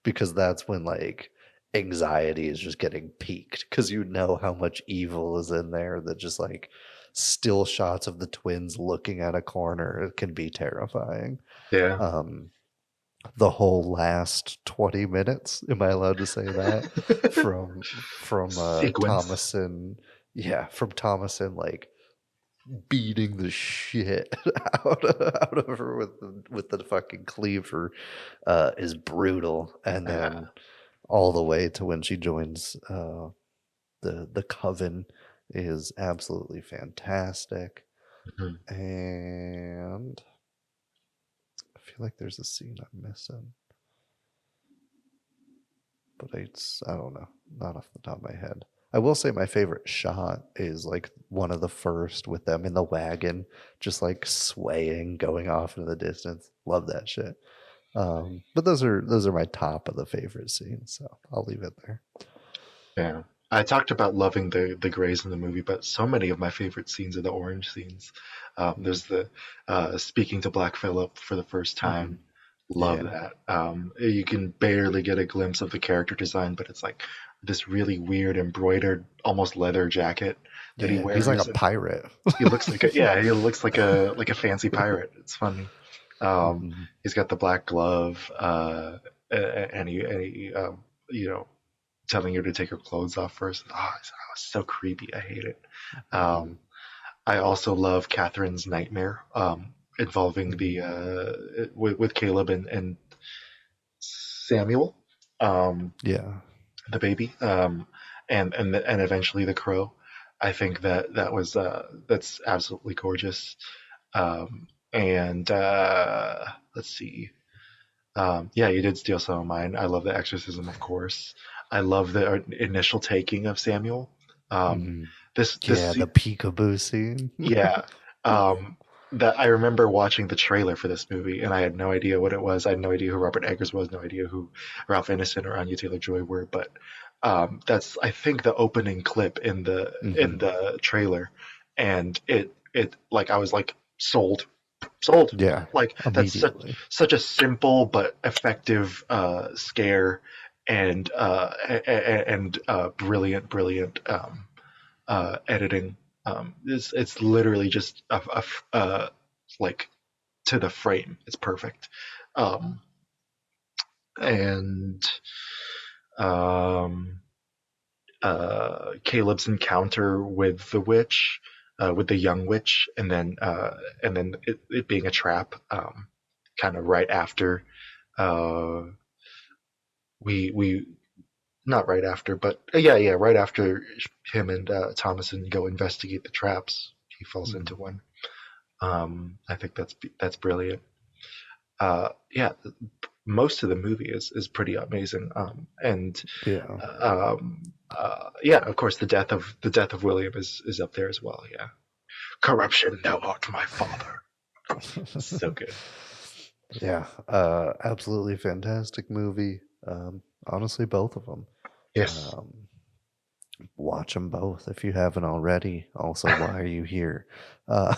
Speaker 5: because that's when like anxiety is just getting peaked because you know how much evil is in there that just like still shots of the twins looking at a corner can be terrifying.
Speaker 9: Yeah.
Speaker 5: The whole last 20 minutes, am I allowed to say that? from
Speaker 9: Sequence.
Speaker 5: from Thomason like beating the shit out of her with the fucking cleaver is brutal. And then all the way to when she joins the coven is absolutely fantastic.
Speaker 9: Mhm.
Speaker 5: And I feel like there's a scene I'm missing, but I don't know, not off the top of my head. I will say my favorite shot is like one of the first with them in the wagon, just like swaying, going off into the distance. Love that shit. But those are my top of the favorite scenes, so I'll leave it there.
Speaker 9: Yeah. I talked about loving the grays in the movie, but so many of my favorite scenes are the orange scenes. There's the speaking to Black Phillip for the first time. Love that. You can barely get a glimpse of the character design, but it's like this really weird embroidered, almost leather jacket that he wears.
Speaker 5: He's like a pirate.
Speaker 9: He looks like he looks like a fancy pirate. It's funny. He's got the black glove, and he telling her to take her clothes off first. Oh, it's so creepy. I hate it. I also love Catherine's nightmare involving the with Caleb and Samuel, the baby, and eventually the crow. I think that's absolutely gorgeous. And let's see. You did steal some of mine. I love the exorcism, of course. I love the initial taking of Samuel. The
Speaker 5: peekaboo scene.
Speaker 9: That I remember watching the trailer for this movie, and I had no idea what it was. I had no idea who Robert Eggers was, no idea who Ralph Ineson or Anya Taylor-Joy were. But that's, I think, the opening clip in the trailer, and it like I was like sold.
Speaker 5: Yeah,
Speaker 9: like that's such a simple but effective scare, and brilliant editing. It's literally just like to the frame. It's perfect. Caleb's encounter with the witch. With the young witch, and then it being a trap, kind of right after we not right after, but right after him and Thomason go investigate the traps, he falls into one. I think that's brilliant. Most of the movie is pretty amazing. Of course, the death of William is up there as well. Yeah, corruption, thou art my father. So good.
Speaker 5: Yeah, absolutely fantastic movie. Honestly, both of them.
Speaker 9: Yes.
Speaker 5: Watch them both if you haven't already. Also, why are you here? I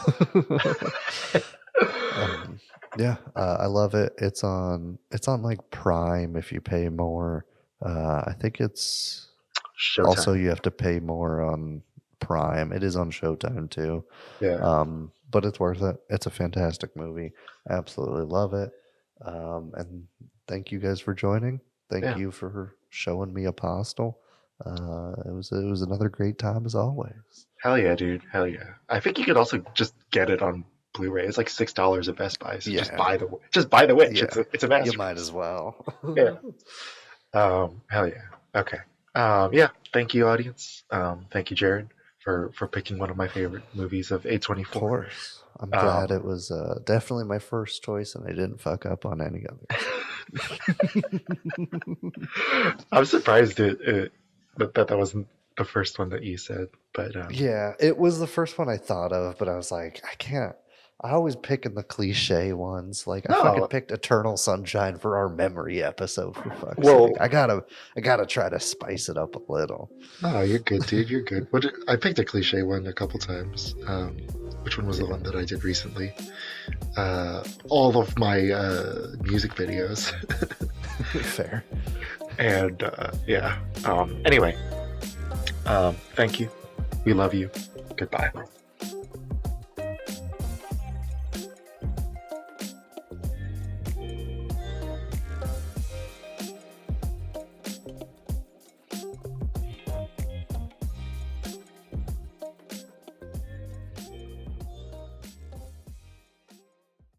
Speaker 5: love it. It's on like Prime if you pay more. I think it's
Speaker 9: Showtime.
Speaker 5: Also you have to pay more on Prime. It is on Showtime too.
Speaker 9: Yeah.
Speaker 5: But it's worth it. It's a fantastic movie. Absolutely love it. And thank you guys for joining. Thank you for showing me Apostle. It was another great time as always.
Speaker 9: Hell yeah, dude. Hell yeah. I think you could also just get it on Blu-ray. It's like $6 at Best Buy. So just buy the Witch.
Speaker 5: Yeah.
Speaker 9: It's a masterpiece.
Speaker 5: You might as well.
Speaker 9: Yeah. Hell yeah. Okay. Thank you, audience. Thank you, Jared, for picking one of my favorite movies of A24.
Speaker 5: Of course. I'm glad it was definitely my first choice, and I didn't fuck up on any others.
Speaker 9: I'm surprised that wasn't the first one that you said, but
Speaker 5: yeah, it was the first one I thought of, but I was like, I can't. I always pick in the cliche ones. Like I fucking picked Eternal Sunshine for our memory episode. For fuck's sake. I gotta try to spice it up a little.
Speaker 9: Oh, you're good, dude. You're good. I picked a cliche one a couple times. Which one was the one that I did recently? All of my music videos.
Speaker 5: Fair.
Speaker 9: And anyway, thank you. We love you. Goodbye.